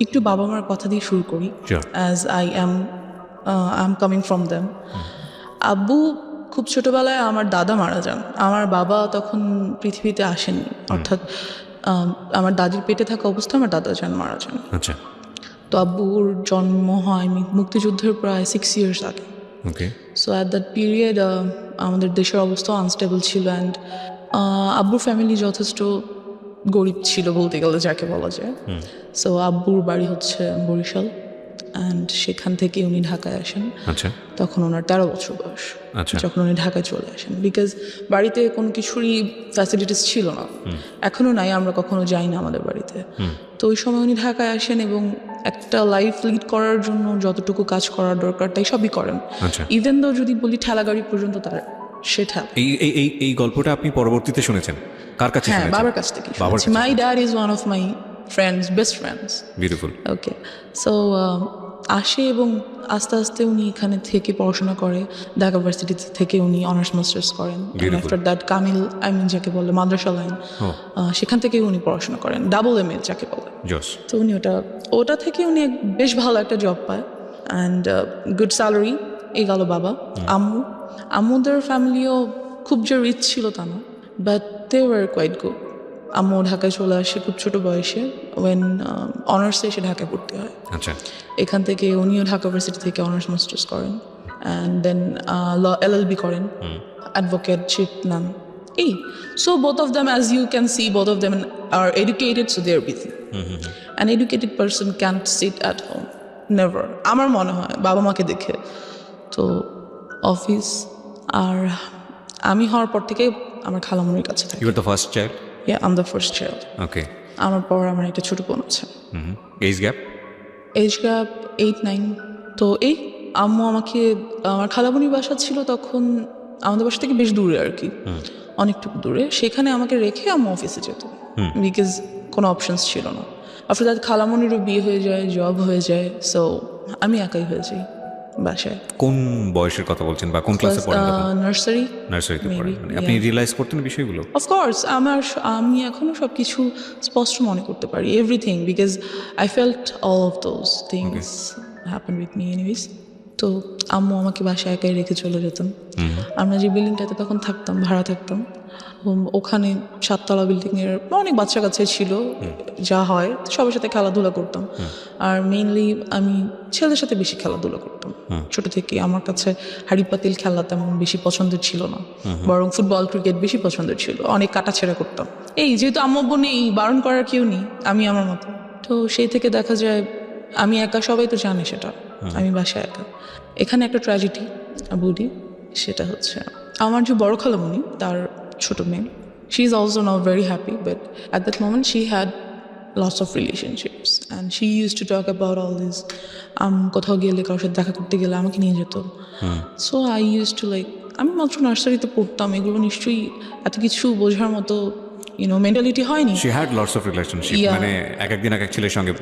একটু বাবা মার কথা দিয়ে শুরু করি, as I am coming from them. আব্বু খুব ছোটবেলায় আমার দাদা মারা যান। আমার বাবা তখন পৃথিবীতে আসেননি, অর্থাৎ আমার দাদির পেটে থাকা অবস্থায় আমার দাদা মারা যান। আচ্ছা। তো আব্বুর জন্ম হয় মুক্তিযুদ্ধের প্রায় 6 years আগে। ওকে। সো অ্যাট দ্যাট পিরিয়ড আমাদের দেশের অবস্থা আনস্টেবল ছিল, অ্যান্ড আব্বুর ফ্যামিলি যথেষ্ট গরিব ছিল বলতে গেলে, যাকে বলা যায়। সো আব্বুর বাড়ি হচ্ছে বরিশাল, অ্যান্ড সেখান থেকে উনি ঢাকায় আসেন। আচ্ছা। তখন ওনার 13 বছর বয়স আচ্ছা। যখন উনি ঢাকায় চলে আসেন, বিকজ বাড়িতে কোনো কিছুরই ফ্যাসিলিটিস ছিল না, এখনও নাই, আমরা কখনো যাই না আমাদের বাড়িতে। তো ওই সময় উনি ঢাকায় আসেন এবং একটা লাইফ লিড করার জন্য যতটুকু কাজ করার দরকার তাই সবই করেন। আচ্ছা। ইভেন দো যদি বলি ঠেলা গাড়ি পর্যন্ত তার সেটা। এই গল্পটা আপনি পরবর্তীতে শুনেছেন কার কাছে? হ্যাঁ, বাবার কাছ থেকে শুনেছি। My dad is one of my friends, best friends. Beautiful. Okay, so আসে এবং আস্তে আস্তে উনি এখানে থেকে পড়াশোনা করে। ঢাকা ভার্সিটি থেকে উনি অনার্স মাস্টার্স করেন। আফটার দ্যাট কামিল যাকে বলে মাদ্রাসা লাইন, সেখান থেকে উনি পড়াশোনা করেন, ডাবল MA যাকে বলে। তো উনি ওটা থেকে উনি বেশ ভালো একটা জব পায়, অ্যান্ড গুড স্যালারি। এই গেল বাবা। আম্মুদের ফ্যামিলিও খুব যে রিচ ছিল তা না, but they were quite good. আম্মু ঢাকায় চলে আসে খুব ছোট বয়সে, ওয়েন অনার্সে এসে ঢাকায় পড়তে হয়। আচ্ছা। এখান থেকে উনিও ঢাকা ভার্সিটি থেকে অনার্স মাস্টার্স করেন, অ্যান্ড দেন LLB করেন, অ্যাডভোকেটশিপ নেন। So both of them, as you can see, both of them are educated, so they are busy. An educated person can't sit at home, never, আমার মনে হয় বাবা মাকে দেখে। তো অফিস, আর আমি হওয়ার পর থেকে আমার খালামণির কাছে থাকি। You are the first child? Yeah, I'm the first child. Okay. আমার পর আমার একটা ছোট বোন আছে। Age gap? Age gap 8-9। তো আম্মু আমাকে, আমার খালামণির বাসা ছিল তখন আমাদের বাসা থেকে বেশ দূরে আর কি, অনেকটুকু দূরে। সেখানে আমাকে রেখে আম্মু অফিসে যেত, বিকজ কোনো অপশনস ছিল না। আফটার দ্যাট খালামণিরও বিয়ে হয়ে যায়, জব হয়ে যায়, সো আমি একাই হয়ে যাই বাসায়। কোন বয়সের কথা বলছেন বা কোন ক্লাসে পড়েন তখন? নার্সারিতে পড়েন। মানে আপনি রিয়েলাইজ করতেন বিষয়গুলো? অফকোর্স, আমি এখনও সব কিছু স্পষ্ট মনে করতে পারি, everything, because I felt all of those things happen with me anyways. তো আম্মু আমাকে বাসায় একাই রেখে চলে যেতেন। আমরা যে বিল্ডিংটাতে তখন থাকতাম, ভাড়া থাকতাম, ওখানে 7তলা বিল্ডিংয়ের অনেক বাচ্চা কাছে ছিল, যা হয় সবার সাথে খেলাধুলা করতাম। আর মেইনলি আমি ছেলেদের সাথে বেশি খেলাধুলা করতাম ছোট থেকে। আমার কাছে হাড়ি পাতিল খেলা তেমন বেশি পছন্দের ছিল না, বরং ফুটবল ক্রিকেট বেশি পছন্দের ছিল। অনেক কাটাছেড়া করতাম। যেহেতু আম্মু নেই, বারণ করার কেউ নেই, আমি আমার মতো। তো সেই থেকে দেখা যায় আমি একা, সবাই তো জানে সেটা, আমি বাসায় একা। এখানে একটা ট্র্যাজেডি বলি, সেটা হচ্ছে আমার যে বড় খালামণি, তার ছোট মেয়ে, she is also now very happy, but at that moment she had lots of relationships, and she use to talk about all this. কোথাও গেলে, কারোর সাথে দেখা করতে গেলে আমাকে নিয়ে যেত। সো আই ইউজ টু আমি মাত্র নার্সারিতে পড়তাম, এগুলো নিশ্চয়ই এত কিছু বোঝার মতো মেন্টালিটি হয়নি। She had lots of relationship, মানে একদিন এক ছেলের সঙ্গে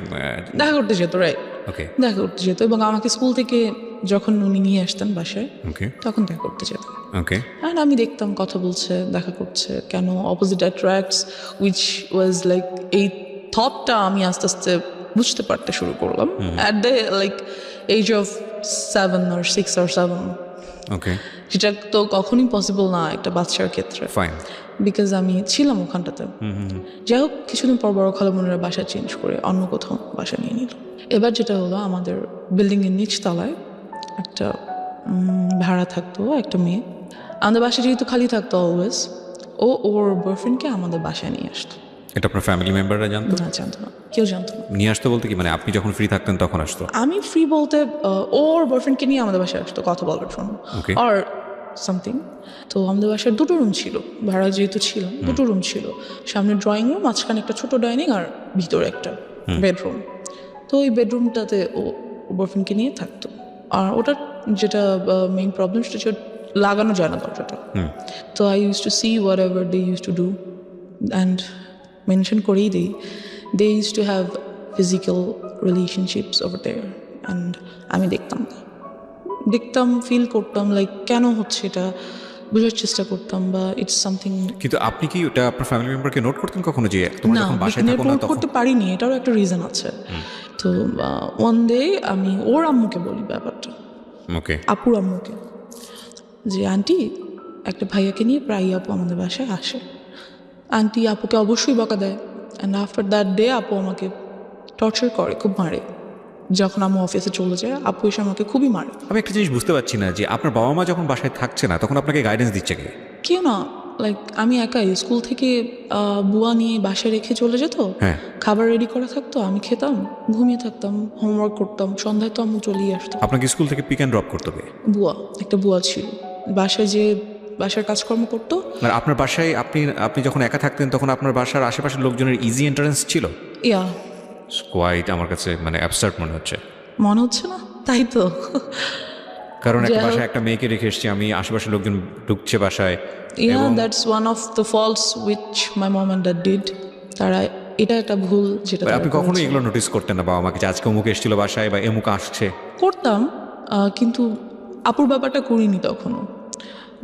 দেখা করতে যেত, রাইট? ওকে। দেখা করতে যেত, এবং আমাকে স্কুল থেকে যখন উনি নিয়ে আসতেন বাসায়, তখন দেখা করতে যেত। ওকে। আর আমি দেখতাম কথা বলছে, দেখা করছে, কেন অপোজিট অ্যাট্রাক্টস, উইচ ওয়াজ এই থটটা আমি আস্তে আস্তে বুঝতে পারতে শুরু করলাম at the age of 7 or 6 or 7। Okay. যেটা তো কখনই পসিবল না একটা বাচ্চার ক্ষেত্রে, ফাইন, বিকজ আমি ছিলাম ওখানটাতে। যাই হোক, কিছুদিন পর বড় খালামণিরা বাসা চেঞ্জ করে অন্য কোথাও বাসা নিয়ে নিল। এবার যেটা হলো, আমাদের বিল্ডিংয়ের নিচতলায় একটা ভাড়া থাকতো একটা মেয়ে। আমাদের বাসা যেহেতু খালি থাকতো অলওয়েজ, ওর বয়ফ্রেন্ডকে আমাদের বাসায় নিয়ে আসতো। এটা আপনার ফ্যামিলি মেম্বাররা জানতো? না, জানতো না, কেউ জানতো না। নিয়ে আসতো বলতে কি, মানে আপনি যখন ফ্রি থাকতেন তখন আসতো? আমি ফ্রি বলতে ওর বয়ফ্রেন্ডকে নিয়ে আমাদের বাসায় আসতো কথা বলার জন্য, আর সামথিং। তো আমাদের বাসায় 2টো রুম ছিল, ভাড়া যেহেতু ছিলাম, 2টো রুম ছিল। সামনে ড্রয়িং রুম, মাঝখানে একটা ছোট ডাইনিং, আর ভিতরে একটা বেডরুম। তো ওই বেডরুমটাতে ও বয়ফ্রেন্ডকে নিয়ে থাকতো। আর ওটার যেটা মেইন প্রবলেম, সেটা হচ্ছে লাগানো যায় না দরজাটা। তো I use to see whatever they use to do, and mention করেই দিই, they use to have physical relationships over there, and আমি দেখতাম, ফিল করতাম কেন হচ্ছে এটা, বোঝার চেষ্টা করতাম বা ইটস সামথিং। কিন্তু আপনি কি ওটা আপনার ফ্যামিলি মেম্বারকে নোট করতেন কখনো যে তোমরা না, যখন বাসায় থাকো না নোট তখন? করতে পারিনি, এটারও একটা রিজন আছে। তো ওয়ান ডে আমি ওর আম্মুকে বলি ব্যাপারটা, ওকে, আপুর আম্মুকে, যে আন্টি একটা ভাইয়াকে নিয়ে প্রায় আপু আমাদের বাসায় আসে। আন্টি আপুকে অবশ্যই বকা দেয়, অ্যান্ড আফটার দ্যাট ডে আপু আমাকে টর্চার করে, খুব মারে। যখন আম্মু অফিসে চলে যায় আপু এসে আমাকে খুবই মারে। আমি একটা জিনিস বুঝতে পারছি না যে আপনার বাবা মা যখন বাসায় থাকছে না তখন আপনাকে গাইডেন্স দিচ্ছে কে? কেউ না, লাইক আমি একাই স্কুল থেকে বুয়া নিয়ে বাসায় রেখে চলে যেত, হ্যাঁ। খাবার রেডি করা থাকতো, আমি খেতাম, ঘুমিয়ে থাকতাম, হোমওয়ার্ক করতাম, সন্ধ্যায় তো আম্মু চলেই আসতো। আপনাকে স্কুল থেকে পিক অ্যান্ড ড্রপ করতে হবে? বুয়া, একটা বুয়া ছিল, বাসায় যে বাসার কাজকর্ম করতো। আর আপনার বাসায় আপনি যখন একা থাকতেন তখন আপনার বাসার আশেপাশের লোকজনের ইজি এন্ট্রান্স ছিল? ইয়া, কোয়াইট আমার কাছে মানে অ্যাবসার্ড মনে হচ্ছে। মনে হচ্ছে না? তাই তো। কারণ একটা যাই হোক। বাসায় একটা মেয়েকে রেখে এসেছি আমি, আশেপাশের লোকজন ঢুকছে বাসায়। Yeah, that's one of the faults which my mom and dad did. তারা, এটা একটা ভুল যেটা তারা আপনি কখনো করেছে। এগুলো নোটিস করতেন না বাবা মাকে যে আজকে অমুক এসেছিল বাসায় বা এমুক আসছে? করতাম, কিন্তু আপুর ব্যাপারটা করিনি তখনও।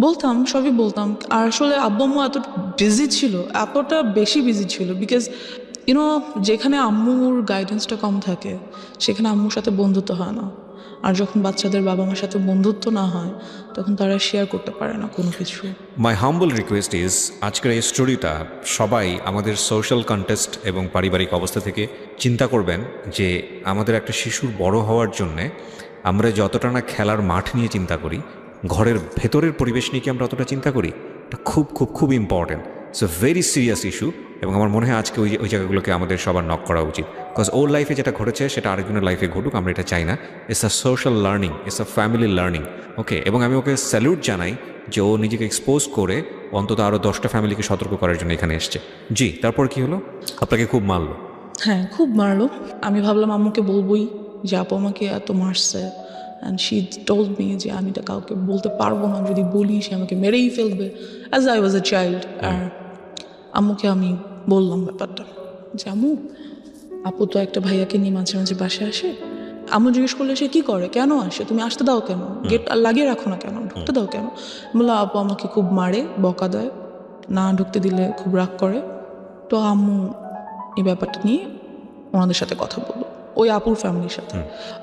বলতাম, সবই বলতাম। আর আসলে আব্বু আম্মু এত বিজি ছিল, এতটা বেশি বিজি ছিল, বিকজ ইউনো যেখানে আম্মুর গাইডেন্সটা কম থাকে সেখানে আম্মুর সাথে বন্ধুত্ব হয় না। আর যখন বাচ্চাদের বাবা মার সাথে বন্ধুত্ব না হয় তখন তারা শেয়ার করতে পারে না কোনো কিছু। মাই হাম্বল রিকোয়েস্ট ইজ, আজকের এই স্টোরিটা সবাই আমাদের সোশ্যাল কন্টেক্সট এবং পারিবারিক অবস্থা থেকে চিন্তা করবেন যে আমাদের একটা শিশুর বড় হওয়ার জন্যে আমরা যতটা না খেলার মাঠ নিয়ে চিন্তা করি, ঘরের ভেতরের পরিবেশ নিয়ে কি আমরা অতটা চিন্তা করি? এটা খুব খুব খুব important. It's a very serious issue এবং আমার মনে হয় আজকে ওই জায়গাগুলোকে আমাদের সবার নক করা উচিত। বিকজ ওর লাইফে যেটা ঘটেছে সেটা আরেকজনের লাইফে ঘটুক, আমরা এটা চাই না। It's a social learning, it's a family learning. Okay, এবং আমি ওকে স্যালুট জানাই যে ও নিজেকে এক্সপোজ করে অন্তত আরও 10টা ফ্যামিলিকে সতর্ক করার জন্য এখানে এসছে। জি, তারপর কি হলো? আপনাকে খুব মারলো? হ্যাঁ, খুব মারলো। আমি ভাবলাম আম্মুকে বলবোই যে আপু আমাকে এত মারছে, অ্যান্ড শি টোল্ড মি যে আমি এটা কাউকে বলতে পারবো না, যদি বলি সে আমাকে মেরেই ফেলবে, as I was a child. আর আম্মুকে আমি বললাম ব্যাপারটা যে আম্মু, আপু তো একটা ভাইয়াকে নিয়ে মাঝে মাঝে বাসায় আসে। আম্মু জিজ্ঞেস করলে সে কী করে, কেন আসে, তুমি আসতে দাও কেন, গেট লাগিয়ে রাখো না কেন, ঢুকতে দাও কেন? বললো আপু আমাকে খুব মারে, বকা দেয়, না ঢুকতে দিলে খুব রাগ করে। তো আম্মু এই ব্যাপারটা নিয়ে ওনাদের সাথে কথা বললো, ওই আপুর ফ্যামিলির সাথে।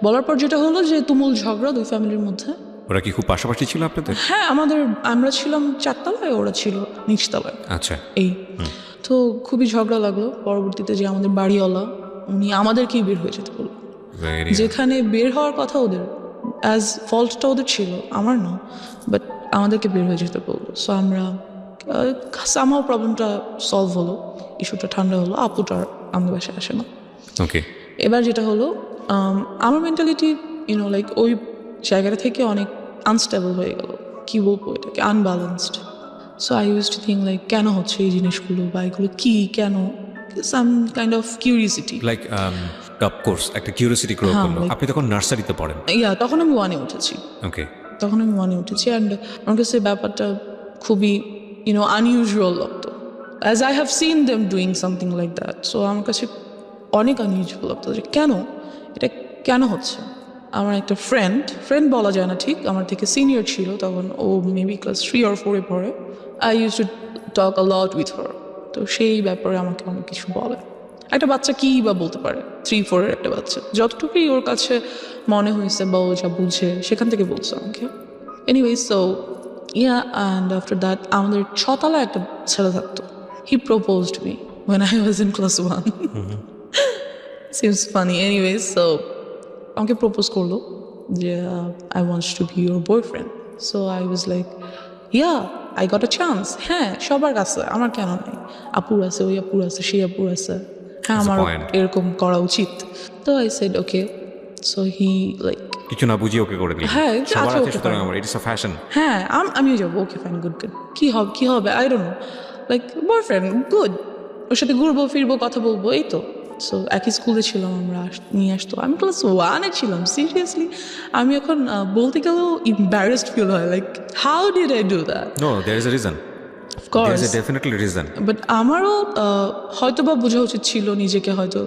বলার পর যেটা হলো যে তুমুল ঝগড়া দুই ফ্যামিলির মধ্যে। ওরা কি খুব পাশাপাশি ছিল আপনাদের? হ্যাঁ, আমরা ছিলাম 4 তলায়, ওরা ছিল নিচতলায়। আচ্ছা। এই তো খুবই ঝগড়া লাগলো। পরবর্তীতে যে আমাদের বাড়িওয়ালা, উনি আমাদেরকেই বের হয়ে যেতে বললো, যেখানে বের হওয়ার কথা ওদের, অ্যাজ ফল্টটা ওদের ছিল, আমার না, বাট আমাদেরকে বের হয়ে যেতে বললো। সো আমরা সামহাও প্রবলেমটা সলভ হলো, ইস্যুটা ঠান্ডা হলো, আপুটার আমাদের বাসায় আসে না। ওকে, এবার যেটা হলো, আমার মেন্টালিটি লাইক ওই জায়গাটা থেকে অনেক আনস্টেবল হয়ে গেল, কী বলবো এটাকে, unbalanced. So I use to think like কেন হচ্ছে এই জিনিসগুলো, বা এগুলো কী, কেন, some kind of curiosity. Like of course একটা কিউরিয়াসিটি গ্রো করলো। আপনি তখন নার্সারিতে পড়েন? তখন আমি 1-এ উঠেছি। ওকে, তখন আমি 1-এ উঠেছি, অ্যান্ড আমার কাছে ব্যাপারটা খুবই আনইউজুয়াল লাগতো, as I have seen them doing something like that. So আমার কাছে অনেক আনইউজুয়াল লাগতো যে কেন এটা কেন হচ্ছে। আমার একটা ফ্রেন্ড বলা যায় না ঠিক, আমার থেকে সিনিয়র ছিল তখন, ও মেবি ক্লাস 3 or 4-এ পড়ে। I use to talk a lot with her. তো সেই ব্যাপারে আমাকে অনেক কিছু বলে। একটা বাচ্চা কী বা বলতে পারে, 3-4-এর একটা বাচ্চা, যতটুকুই ওর কাছে মনে হয়েছে বা ও যা বুঝে সেখান থেকে বলছে আমাকে। Anyway, so and after that আমাদের 6 তলায় একটা ছেলে থাকতো। He proposed me when I was in class 1. Seems funny. Anyway, so আমাকে প্রপোজ করলো যে I want to be your boyfriend. So I was like, yeah, I got a chance. হ্যাঁ, সবার কাছে, আমার কেন নাই? আপুর আছে, ওই আপুর আছে, সেই আপুর আছে, হ্যাঁ আমার এরকম করা উচিত। তো I said okay. So he like কিছু না বুঝিয়ে ওকে করে দিলেন? হ্যাঁ, সবার আছে, সুতরাং আমার ইটস আ ফ্যাশন। হ্যাঁ, আমিও যাবো, ওকে ফাইন, গুড। কি হবে I don't know, like boyfriend, good, ওর সাথে ঘুরবো ফিরবো কথা বলবো, এই তো। সো একই স্কুলে ছিলাম আমরা, নিয়ে আসতো। আমি ক্লাস 1-এ ছিলাম, সিরিয়াসলি। আমি এখন বলতে গেলেও এম্বারেসড ফিল হয়, like how did I do that? No, there is a reason, of course, there is a definitely reason. But আমারও হয়তো বা বোঝা উচিত ছিল নিজেকে, হয়তো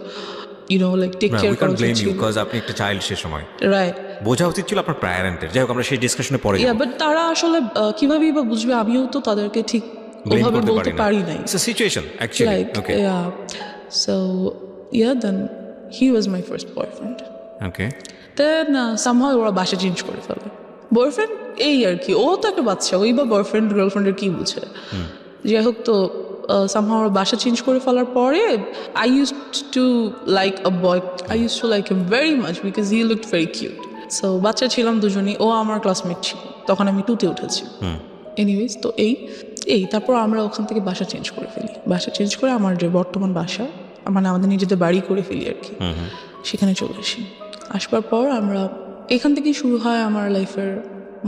like take care we can blame you because আপনি একটা চাইল্ড সে সময় রাইট। বোঝা উচিত ছিল আপনার প্যারেন্টের। যাই হোক, আমরা সেই ডিসকাশনে পরে ইয়া বাট তারা আসলে কিভাবেই বা বুঝবে, আমিও তো তাদেরকে ঠিক ওভাবে বলতে পারি নাই। It's a situation actually. Like, okay yeah. So, yeah, then he was my first boyfriend. Okay Then somehow ওরা বাসা চেঞ্জ করে ফেলে। বয়ফ্রেন্ড এই আর কি, ও তো একটা বাচ্চা, ওই বা বয়ফ্রেন্ড গার্লফ্রেন্ডের কি বুঝে। যাই হোক, তো somehow ওরা বাসা চেঞ্জ করে ফেলার পরে I used to like a boy. I used to like him very much because he looked very cute. So বাচ্চা ছিলাম দুজনই, ও আমার ক্লাসমেট ছিল, তখন আমি 2তে উঠেছি। এনিওয়েজ, তো এই তারপর আমরা ওখান থেকে বাসা চেঞ্জ করে ফেলি। বাসা চেঞ্জ করে আমার যে বর্তমান বাসা, মানে আমাদের নিজেদের বাড়ি করে ফেলি আর কি, সেখানে চলে আসি। আসবার পর আমরা এখান থেকেই শুরু হয় আমার লাইফের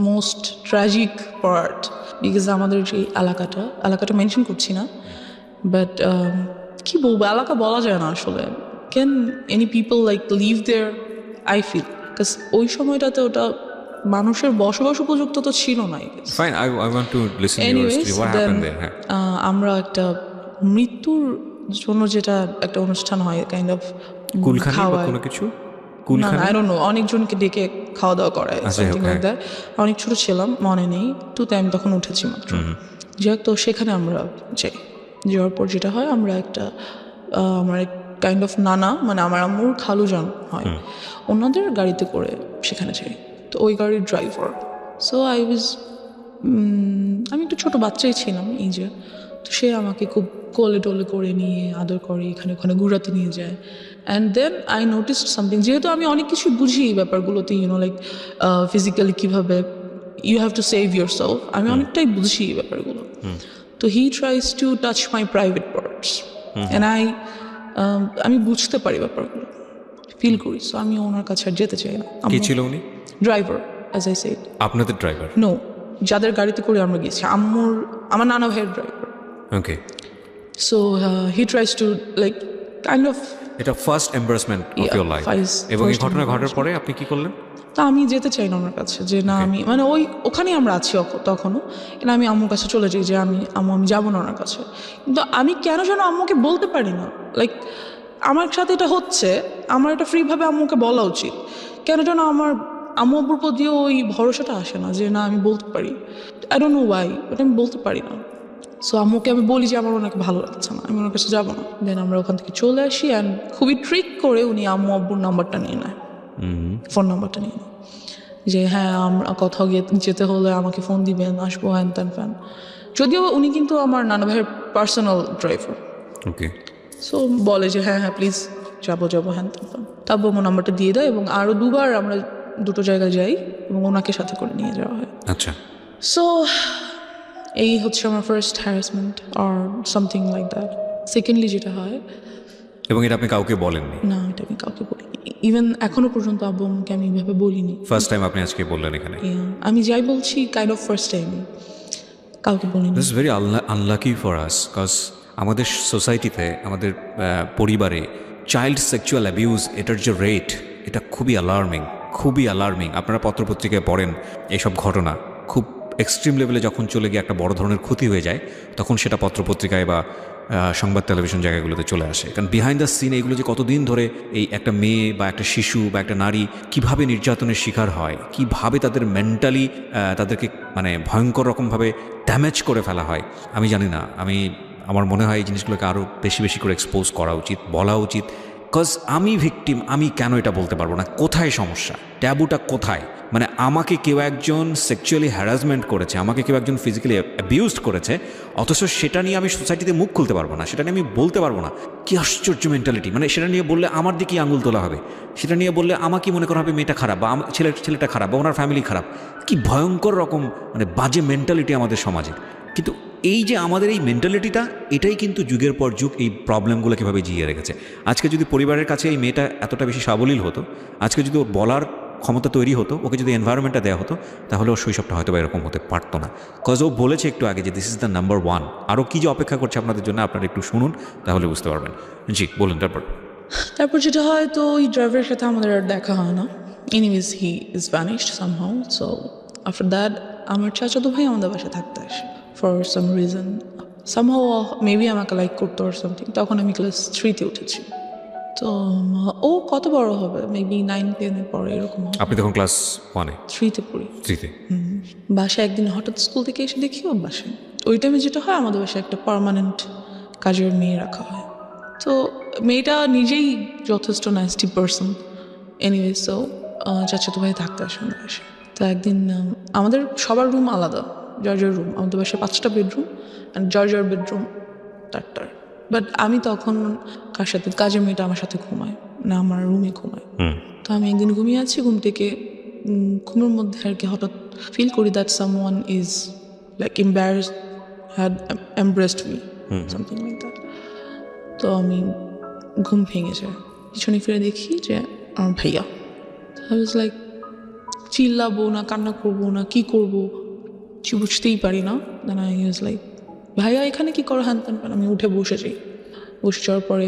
মোস্ট ট্র্যাজিক পার্ট, বিকজ আমাদের যে এলাকাটা মেনশন করছি না, বাট কি বলবো, এলাকা বলা যায় না আসলে। Can any people like live there? I feel because ওই সময়টাতে ওটা মানুষের বসবাস উপযুক্ত তো ছিল না। Fine, I want to listen your story, what happened there. হ্যাঁ, আমরা একটা মৃত্যুর জন্য যেটা একটা অনুষ্ঠান হয়, কাইন্ড অফ কুলখানি বা কোনো কিছু, কুলখানি, আই ডোন্ট নো, অনেকজনকে ডেকে খাওয়া দাওয়া করায়, সামথিং লাইক দ্যাট। অনেক ছোট ছিলাম, মনে নেই, 2তে আমি তখন উঠেছি মাত্র। যাই হোক, তো সেখানে আমরা যাওয়ার পর যেটা হয়, আমরা আমার এক কাইন্ড অফ নানা, মানে আমার আম্মুর খালু যান হয়, ওনাদের গাড়িতে করে সেখানে যাই। তো ওই গাড়ির ড্রাইভার, সো আমি একটু ছোট বাচ্চাই ছিলাম এই যে, তো সে আমাকে খুব কোলে টোলে করে নিয়ে আদর করে, এখানে ওখানে ঘুরাতে নিয়ে যায়। And then I noticed something, যেহেতু আমি অনেক কিছু বুঝি এই ব্যাপারগুলোতে, লাইক ফিজিক্যালি কীভাবে you have to save your self, আমি অনেকটাই বুঝি এই ব্যাপারগুলো। তো he tries to touch my private parts and আমি বুঝতে পারি ব্যাপারগুলো, ফিল করি। সো আমি ওনার কাছে আর যেতে চাই না। কে ছিল উনি? Driver, as I said. আপনাদের ড্রাইভার? নো, যাদের গাড়িতে করে আমরা গেছি, আমার নানা ভাইয়ের driver. Okay. So he tries to like kind of, এটা first embarrassment of your life. এবং এই ঘটনা ঘটার পরে আপনি কি করলেন? তা আমি যেতে চাই না ওনার কাছে, যে না আমি, মানে ওখানেই আমরা আছি তখনও, কিন্তু আমি আম্মুর কাছে চলে যাই যে আমি যাবো না ওনার কাছে। কিন্তু আমি কেন যেন আম্মুকে বলতে পারি না, লাইক আমার সাথে এটা হচ্ছে, আমার এটা ফ্রিভাবে আম্মুকে বলা উচিত, কেন যেন আমার আম্মু আব্বুর প্রতিও ওই ভরসাটা আসে না যে না আমি বলতে পারি। আই ডোন্ট নো ওয়াই, ওটা আমি বলতে পারি না। সো আম্মুকে আমি বলি যে আমার ওনাকে ভালো লাগছে না, আমি ওনার কাছে যাবো না। দেন আমরা ওখান থেকে চলে আসি, অ্যান্ড খুবই ট্রিক করে উনি আম্মু আব্বুর নাম্বারটা নিয়ে নেয়, ফোন নাম্বারটা নিয়ে নেয়, যে হ্যাঁ আমরা কোথাও যেতে হলে আমাকে ফোন দিবেন, আসবো, হ্যান ত্যান ফ্যান। যদিও উনি কিন্তু আমার নানা ভাইয়ের পার্সোনাল ড্রাইভার। ওকে। সো বলে যে হ্যাঁ প্লিজ যাবো হ্যান ত্যান ফ্যান। তারপর আমার নাম্বারটা দিয়ে দেয়, এবং আরও 2বার আমরা 2টো জায়গায় যাই, এবং ওনাকে সাথে করে নিয়ে যাওয়া হয়। আচ্ছা। সো এই হচ্ছে আমার first harassment or something like that. Secondly যেটা হয়, এবং এটা আপনি কাউকে বলেননি? না, এটা আমি কাউকে বলিনি, ইভেন এখনো পর্যন্ত আব্বু আম্মুকে আমি এইভাবে বলিনি। ফার্স্ট টাইম আপনি আজকে বললেন এখানে? আমি যাই বলছি কাইন্ড অফ ফার্স্ট টাইম, কাউকে বলিনি। This is very unlucky for us, cause আমাদের সোসাইটিতে, আমাদের পরিবারে চাইল্ড সেক্সুয়াল অ্যাবিউজ, এটার যে রেট, এটা খুবই অ্যালার্মিং। আপনারা পত্রপত্রিকায় পড়েন এইসব ঘটনা, খুব এক্সট্রিম লেভেলে যখন চলে গিয়ে একটা বড় ধরনের ক্ষতি হয়ে যায়, তখন সেটা পত্রপত্রিকায় বা সংবাদ টেলিভিশন জায়গাগুলোতে চলে আসে। কারণ বিহাইন্ড দ্য সিন এইগুলো যে কতদিন ধরে এই একটা মেয়ে বা একটা শিশু বা একটা নারী কিভাবে নির্যাতনের শিকার হয়, কিভাবে তাদের মেন্টালি তাদেরকে মানে ভয়ঙ্কর রকমভাবে ড্যামেজ করে ফেলা হয়, আমি জানি না। আমার মনে হয় এই জিনিসগুলোকে আরও বেশি করে এক্সপোজ করা উচিত, বলা উচিত। কজ আমি ভিকটিম, আমি কেন এটা বলতে পারবো না? কোথায় সমস্যা? ট্যাবুটা কোথায়? মানে আমাকে কেউ একজন সেক্সুয়ালি হ্যারাসমেন্ট করেছে, আমাকে কেউ একজন ফিজিক্যালি অ্যাবিউজড করেছে, অথচ সেটা নিয়ে আমি সোসাইটিতে মুখ খুলতে পারবো না, সেটা নিয়ে আমি বলতে পারবো না। কি আশ্চর্য মেন্টালিটি! মানে সেটা নিয়ে বললে আমার দিকেই আঙুল তোলা হবে, সেটা নিয়ে বললে আমাকে মনে করা হবে মেয়েটা খারাপ, বা ছেলেটা খারাপ, বা ওনার ফ্যামিলি খারাপ। কি ভয়ঙ্কর রকম মানে বাজে মেন্টালিটি আমাদের সমাজে। কিন্তু এই যে আমাদের এই মেন্টালিটিটা, এটাই কিন্তু যুগের পর যুগ এই প্রবলেমগুলো কীভাবে জিয়ে রেখেছে। আজকে যদি পরিবারের কাছে এই মেয়েটা এতটা বেশি সাবলীল হতো, আজকে যদি ওর বলার ক্ষমতা তৈরি হতো, ওকে যদি এনভায়রনমেন্টটা দেওয়া হতো, তাহলে ওর শৈশবটা হয়তো বা এরকম হতে পারতো না। কজ ও বলেছে একটু আগে যে দিস ইজ দ্য নাম্বার 1। আরও কী যে অপেক্ষা করছে আপনাদের জন্য, আপনারা একটু শুনুন, তাহলে বুঝতে পারবেন। জি বলুন। তারপর যেটা হয়, তো ওই ড্রাইভারের সাথে আমাদের আর দেখা হয় না। Anyways he is vanished somehow. So after that আমার চাচাতো ভাই আমাদের বাসায় থাকতে আসে for some reason. Somehow maybe আমাকে লাইক করতো আর সামথিং। তখন আমি ক্লাস 3তে উঠেছি। তো ও কত বড় হবে, মেবি 9-10 পরে এরকম হবে। আপনি তখন ক্লাস 1-এ 3-তে পড়ি। 3-তে? বাসায় একদিন হঠাৎ স্কুল থেকে এসে দেখি ওর বাসায়। ওই টাইমে যেটা হয়, আমাদের বাসায় একটা পার্মানেন্ট কাজের মেয়ে রাখা হয়। তো মেয়েটা নিজেই যথেষ্ট নাইসটি পার্সন। এনিওয়ে, সো চাচাতো ভাই থাকতে আসে আমাদের বাসায়। তো একদিন আমাদের সবার রুম আলাদা, জর্জর রুম। আমাদের বাসায় 5টা বেডরুম, অ্যান্ড জর্জর বেডরুম 4টার। বাট আমি তখন কার সাথে, কাজের মেয়েটা আমার সাথে ঘুমায় না, আমার রুমে ঘুমায়। তো আমি একদিন ঘুমিয়ে আছি, ঘুম থেকে ঘুমের মধ্যে আর কি হঠাৎ ফিল করি that someone is like embarrassed, had embraced me, something like that. তো আমি ঘুম ভেঙে যায়, পিছনে ফিরে দেখি যে আমার ভাইয়া। আই ওয়াজ লাইক, চিল্লাবো না, কান্না করবো না, কি করবো কিছু বুঝতেই পারি না। দেন আই ওয়াজ লাইক, ভাইয়া এখানে কি করো, হ্যান ত্যান। আমি উঠে বসে যাই। বসে যাওয়ার পরে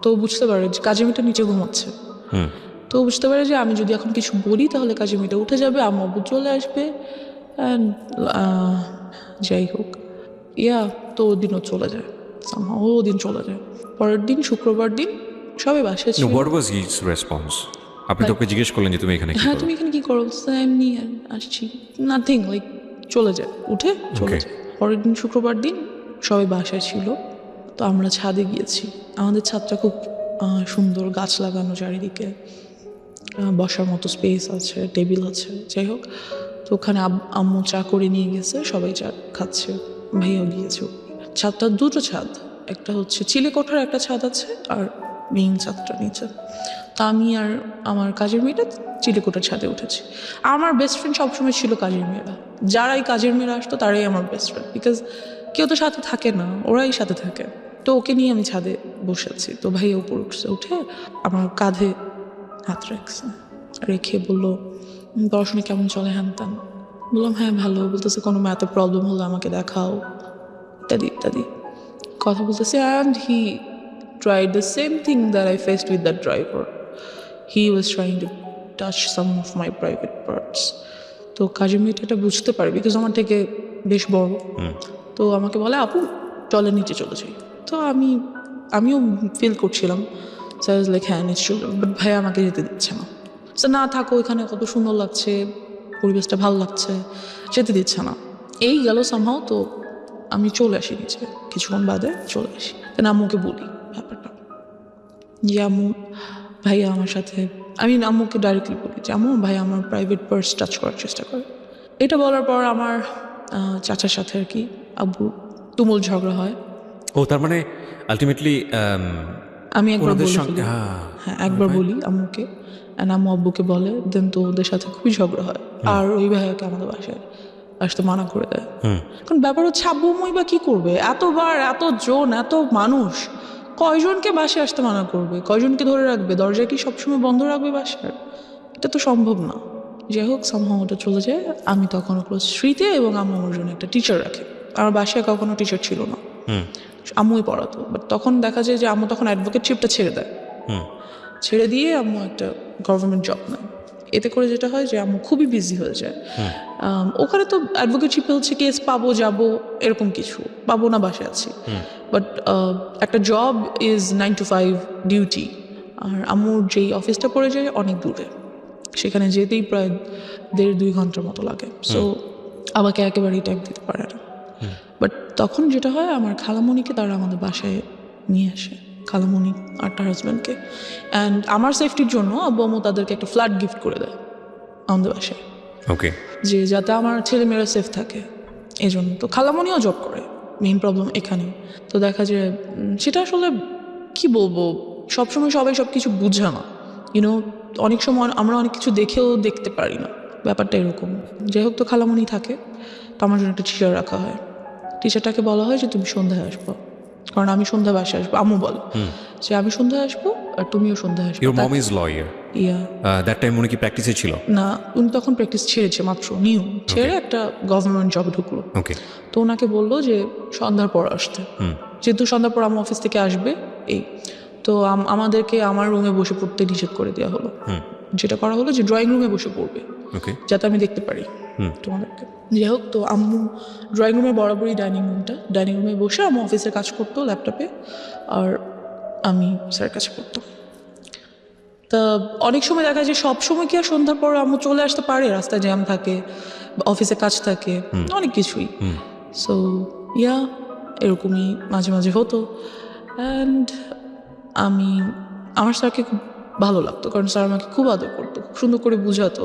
তো বুঝতে পারে যে কাজের মেয়েটা নিচে ঘুমাচ্ছে। তো বুঝতে পারে যে আমি যদি এখন কিছু বলি তাহলে কাজের মেয়েটা উঠে যাবে, আম্মু আব্বু চলে আসবে, অ্যান্ড যাই হোক, তো ওদিনও চলে যায়। ও দিন চলে যায়। পরের দিন, শুক্রবার দিন, সবাই বাসায় ছিল। What was his response? আপনি তোকে জিজ্ঞেস করলেন যে তুমি এখানে কি হ্যাঁ, করো? তুমি এখানে কি করো? এমনি আসছি, নাথিং, লাইক চলে যায়, উঠে চলে যায়। পরের দিন, শুক্রবার দিন, সবাই বাসায় ছিল। তো আমরা ছাদে গিয়েছি। আমাদের ছাদটা খুব সুন্দর, গাছ লাগানো চারিদিকে, বসার মতো স্পেস আছে, টেবিল আছে, যাই হোক। তো ওখানে আম্মু চা করে নিয়ে গেছে, সবাই চা খাচ্ছে, ভাইয়াও গিয়েছে। ছাদটা 2টো ছাদ, একটা হচ্ছে চিলে কোঠার একটা ছাদ আছে, আর মেইন ছাদটা নিচে। তা আমি আর আমার কাজের মেয়েটা চিলেকোঠার ছাদে উঠেছি। আমার বেস্ট ফ্রেন্ড সবসময় ছিল কাজের মেয়েরা। যারাই কাজের মেয়েরা আসতো তারাই আমার বেস্ট ফ্রেন্ড, বিকজ কেউ তো সাথে থাকে না, ওরাই সাথে থাকে। তো ওকে নিয়ে আমি ছাদে বসে আছি। তো ভাই উপর উঠছে, উঠে আমার কাঁধে হাত রাখছে, রেখে বললো, পড়াশোনা কেমন চলে, হ্যান ত্যান। বললাম হ্যাঁ ভালো। বলতেছে কোনো ম্যাথে প্রবলেম হলে আমাকে দেখাও, ইত্যাদি ইত্যাদি কথা বলতেছে। And he tried the same thing that I faced with that driver. He was trying to touch some of my private parts. তো কাজের মেয়েটা এটা বুঝতে পারে, বিকজ আমার থেকে বেশ বড়। তো আমাকে বলে, আপু চলে নিচে চলে যাই। তো আমিও ফিল করছিলাম, সো আই ওয়াজ লাইক হ্যাঁ নিচে চলে, বাট ভাই আমাকে যেতে দিচ্ছে না। সো না থাকো, এখানে কত সুন্দর লাগছে, পরিবেশটা ভালো লাগছে, যেতে দিচ্ছে না। এই গেল সামহাও। তো আমি চলে আসি নিচে, কিছুক্ষণ বাদে চলে আসি। দেন আম্মুকে বলি ব্যাপারটা, যে আম্মু ভাইয়া আমার সাথে, আমি আম্মুকে ডাইরেক্টলি বলি যে আম্মু ভাইয়া আমার প্রাইভেট পার্স টাচ করার চেষ্টা করে। এটা বলার পর আমার চাচার সাথে আর কি আব্বুর তুমুল ঝগড়া হয়। ও তার মানে আলটিমেটলি আমি একবার বলি, হ্যাঁ একবার বলি আম্মুকে, অ্যান্ড আম্মু আব্বুকে বলে, দেন তো ওদের সাথে খুবই ঝগড়া হয়। আর ওই ভাইয়াকে আমাদের বাসায় আসতে মানা করে দেয়। কারণ ব্যাপার হচ্ছে, আব্বু আম্মুই বা কি করবে, এতবার, এত জন, এত মানুষ, কয়জনকে বাসায় আসতে মানা করবে, কয়জনকে ধরে রাখবে, দরজা কি সবসময় বন্ধ রাখবে বাসার? এটা তো সম্ভব না। যাই হোক, সামহাও ওটা চলে যায়। আমি তখন ক্লাস 3-তে, এবং আম্মু আমার জন্য একটা টিচার রাখে। আমার বাসায় কখনো টিচার ছিল না, আম্মুই পড়াতো। বাট তখন দেখা যায় যে আম্মু তখন অ্যাডভোকেটশিপটা ছেড়ে দেয়, ছেড়ে দিয়ে আম্মু একটা গভর্নমেন্ট জব নেয়। এতে করে যেটা হয় যে আম্মু খুবই বিজি হয়ে যায়। ওখানে তো অ্যাডভোকেটশিপে হচ্ছে কেস পাবো, যাবো, এরকম কিছু পাবো না, বাসায় আছি। বাট একটা জব ইজ 9 to 5 ডিউটি। আর আম্মুর যেই অফিসটা পড়ে যায় অনেক দূরে, সেখানে যেতেই প্রায় 1.5-2 ঘন্টার মতো লাগে। সো আমাকে একেবারেই টাইম দিতে পারে না। বাট তখন যেটা হয়, আমার খালামণিকে তারা আমাদের বাসায় নিয়ে আসে, খালামণি আর তার হাজব্যান্ডকে। অ্যান্ড আমার সেফটির জন্য আব্বু আম্মু তাদেরকে একটা ফ্ল্যাট গিফট করে দেয় আমাদের বাসায়, ওকে, যে যাতে আমার ছেলেমেয়েরা সেফ থাকে এই জন্য। তো খালামণিও জব করে, মেইন প্রবলেম এখানে। তো দেখা যায় সেটা আসলে কি বলবো, সবসময় সবাই সব কিছু বুঝে না, ইউনো। অনেক সময় আমরা অনেক কিছু দেখেও দেখতে পারি না, ব্যাপারটা এরকম। যাই হোক, তো খালামণি থাকে। তো আমার জন্য একটা টিচার রাখা হয়। টিচারটাকে বলা হয় যে তুমি সন্ধ্যায় আসবো, কারণ আমি সন্ধ্যা বাসায় আসবো। আম্মু বলে যে আমি সন্ধ্যায় আসবো আর তুমিও সন্ধ্যায় আসবো। Your mom is lawyer. That time উনি কি প্র্যাকটিসে ছিল? না, উনি তখন প্র্যাকটিস ছেড়েছে, মাত্র নিউ ছেড়ে একটা গভর্নমেন্ট জবে ঢুকলো। ওকে। তো ওনাকে বললো যে সন্ধ্যার পর আসতে, যেহেতু সন্ধ্যার পর আমার অফিস থেকে আসবে। এই তো আমাদেরকে আমার রুমে বসে পড়তে নিষেধ করে দেওয়া হলো। যেটা করা হলো যে ড্রয়িং রুমে বসে পড়বে, যাতে আমি দেখতে পারি তোমাদেরকে। যাই হোক, তো আম্মু ড্রয়িং রুমে বরাবরই ডাইনিং রুমে বসে আম্মু অফিসের কাজ করতো ল্যাপটপে। আর আমি স্যারের কাছে পড়তাম। তা অনেক সময় দেখা যায় সব সময় কি আর সন্ধ্যার পর আম্মু চলে আসতে পারে, রাস্তায় জ্যাম থাকে, অফিসে কাজ থাকে, অনেক কিছুই। সো ইয়া, এরকমই মাঝে মাঝে হতো। অ্যান্ড আমার স্যারকে খুব ভালো লাগতো, কারণ স্যার আমাকে খুব আদর করতো, খুব সুন্দর করে বুঝাতো,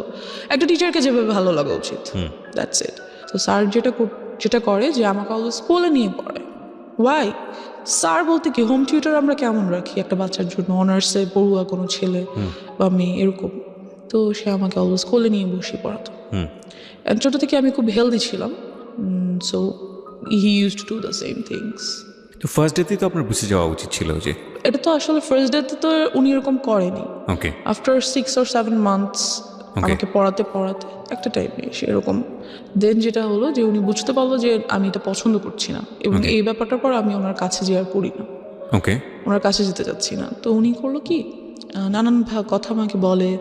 একটা টিচারকে যেভাবে ভালো লাগা উচিত। That's it. তো স্যার যেটা করে যে আমাকে অলওয়েজ কোলে নিয়ে পড়ে। ওয়াই? স্যার বলতে কি, হোম টিউটর আমরা কেমন রাখি একটা বাচ্চার জন্য, অনার্সে পড়ুয়া কোনো ছেলে বা মেয়ে এরকম, তো সে আমাকে অলওয়েজ কোলে নিয়ে বসে পড়াতো। ছোটো থেকে আমি খুব হেলদি ছিলাম, so he use to do the same things. তো ফার্স্ট ডেতেই তো আপনার বুঝে যাওয়া উচিত ছিল যে এটা তো আসলে ফার্স্ট ডেতে তো উনি এরকম করেনি। ওকে আফটার 6 or 7 months আমাকে পড়াতে একটা টাইমে এসে এরকম দেন যেটা হলো যে উনি বুঝতে পারলো যে আমি এটা পছন্দ করছি না, এবং এই ব্যাপারটার পর আমি ওনার কাছে যে আর পড়ি না, ওকে ওনার কাছে যেতে চাচ্ছি না। তো উনি করলো কি, নানান কথা আমাকে বলে,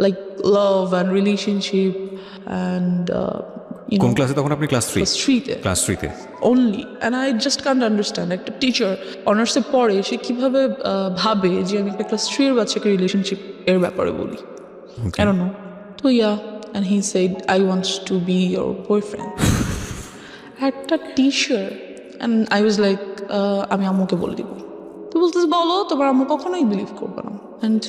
like love and relationship and কোন ক্লাসে তখন আপনি? ক্লাস 3 ক্লাস 3 তে only, and I just can't understand একটা টিচার অনার্সে পড়ে সে কিভাবে ভাবে যে আমি একটা ক্লাস 3 এর বাচ্চাকে রিলেশনশিপ এর ব্যাপারে বলি। I don't know. তো and he said I want to be your boyfriend. একটা teacher, and I was like আমি আম্মুকে বলে দিব। তো বলতেছে বলো, তোমার আম্মু কখনোই বিলিভ করবে না। and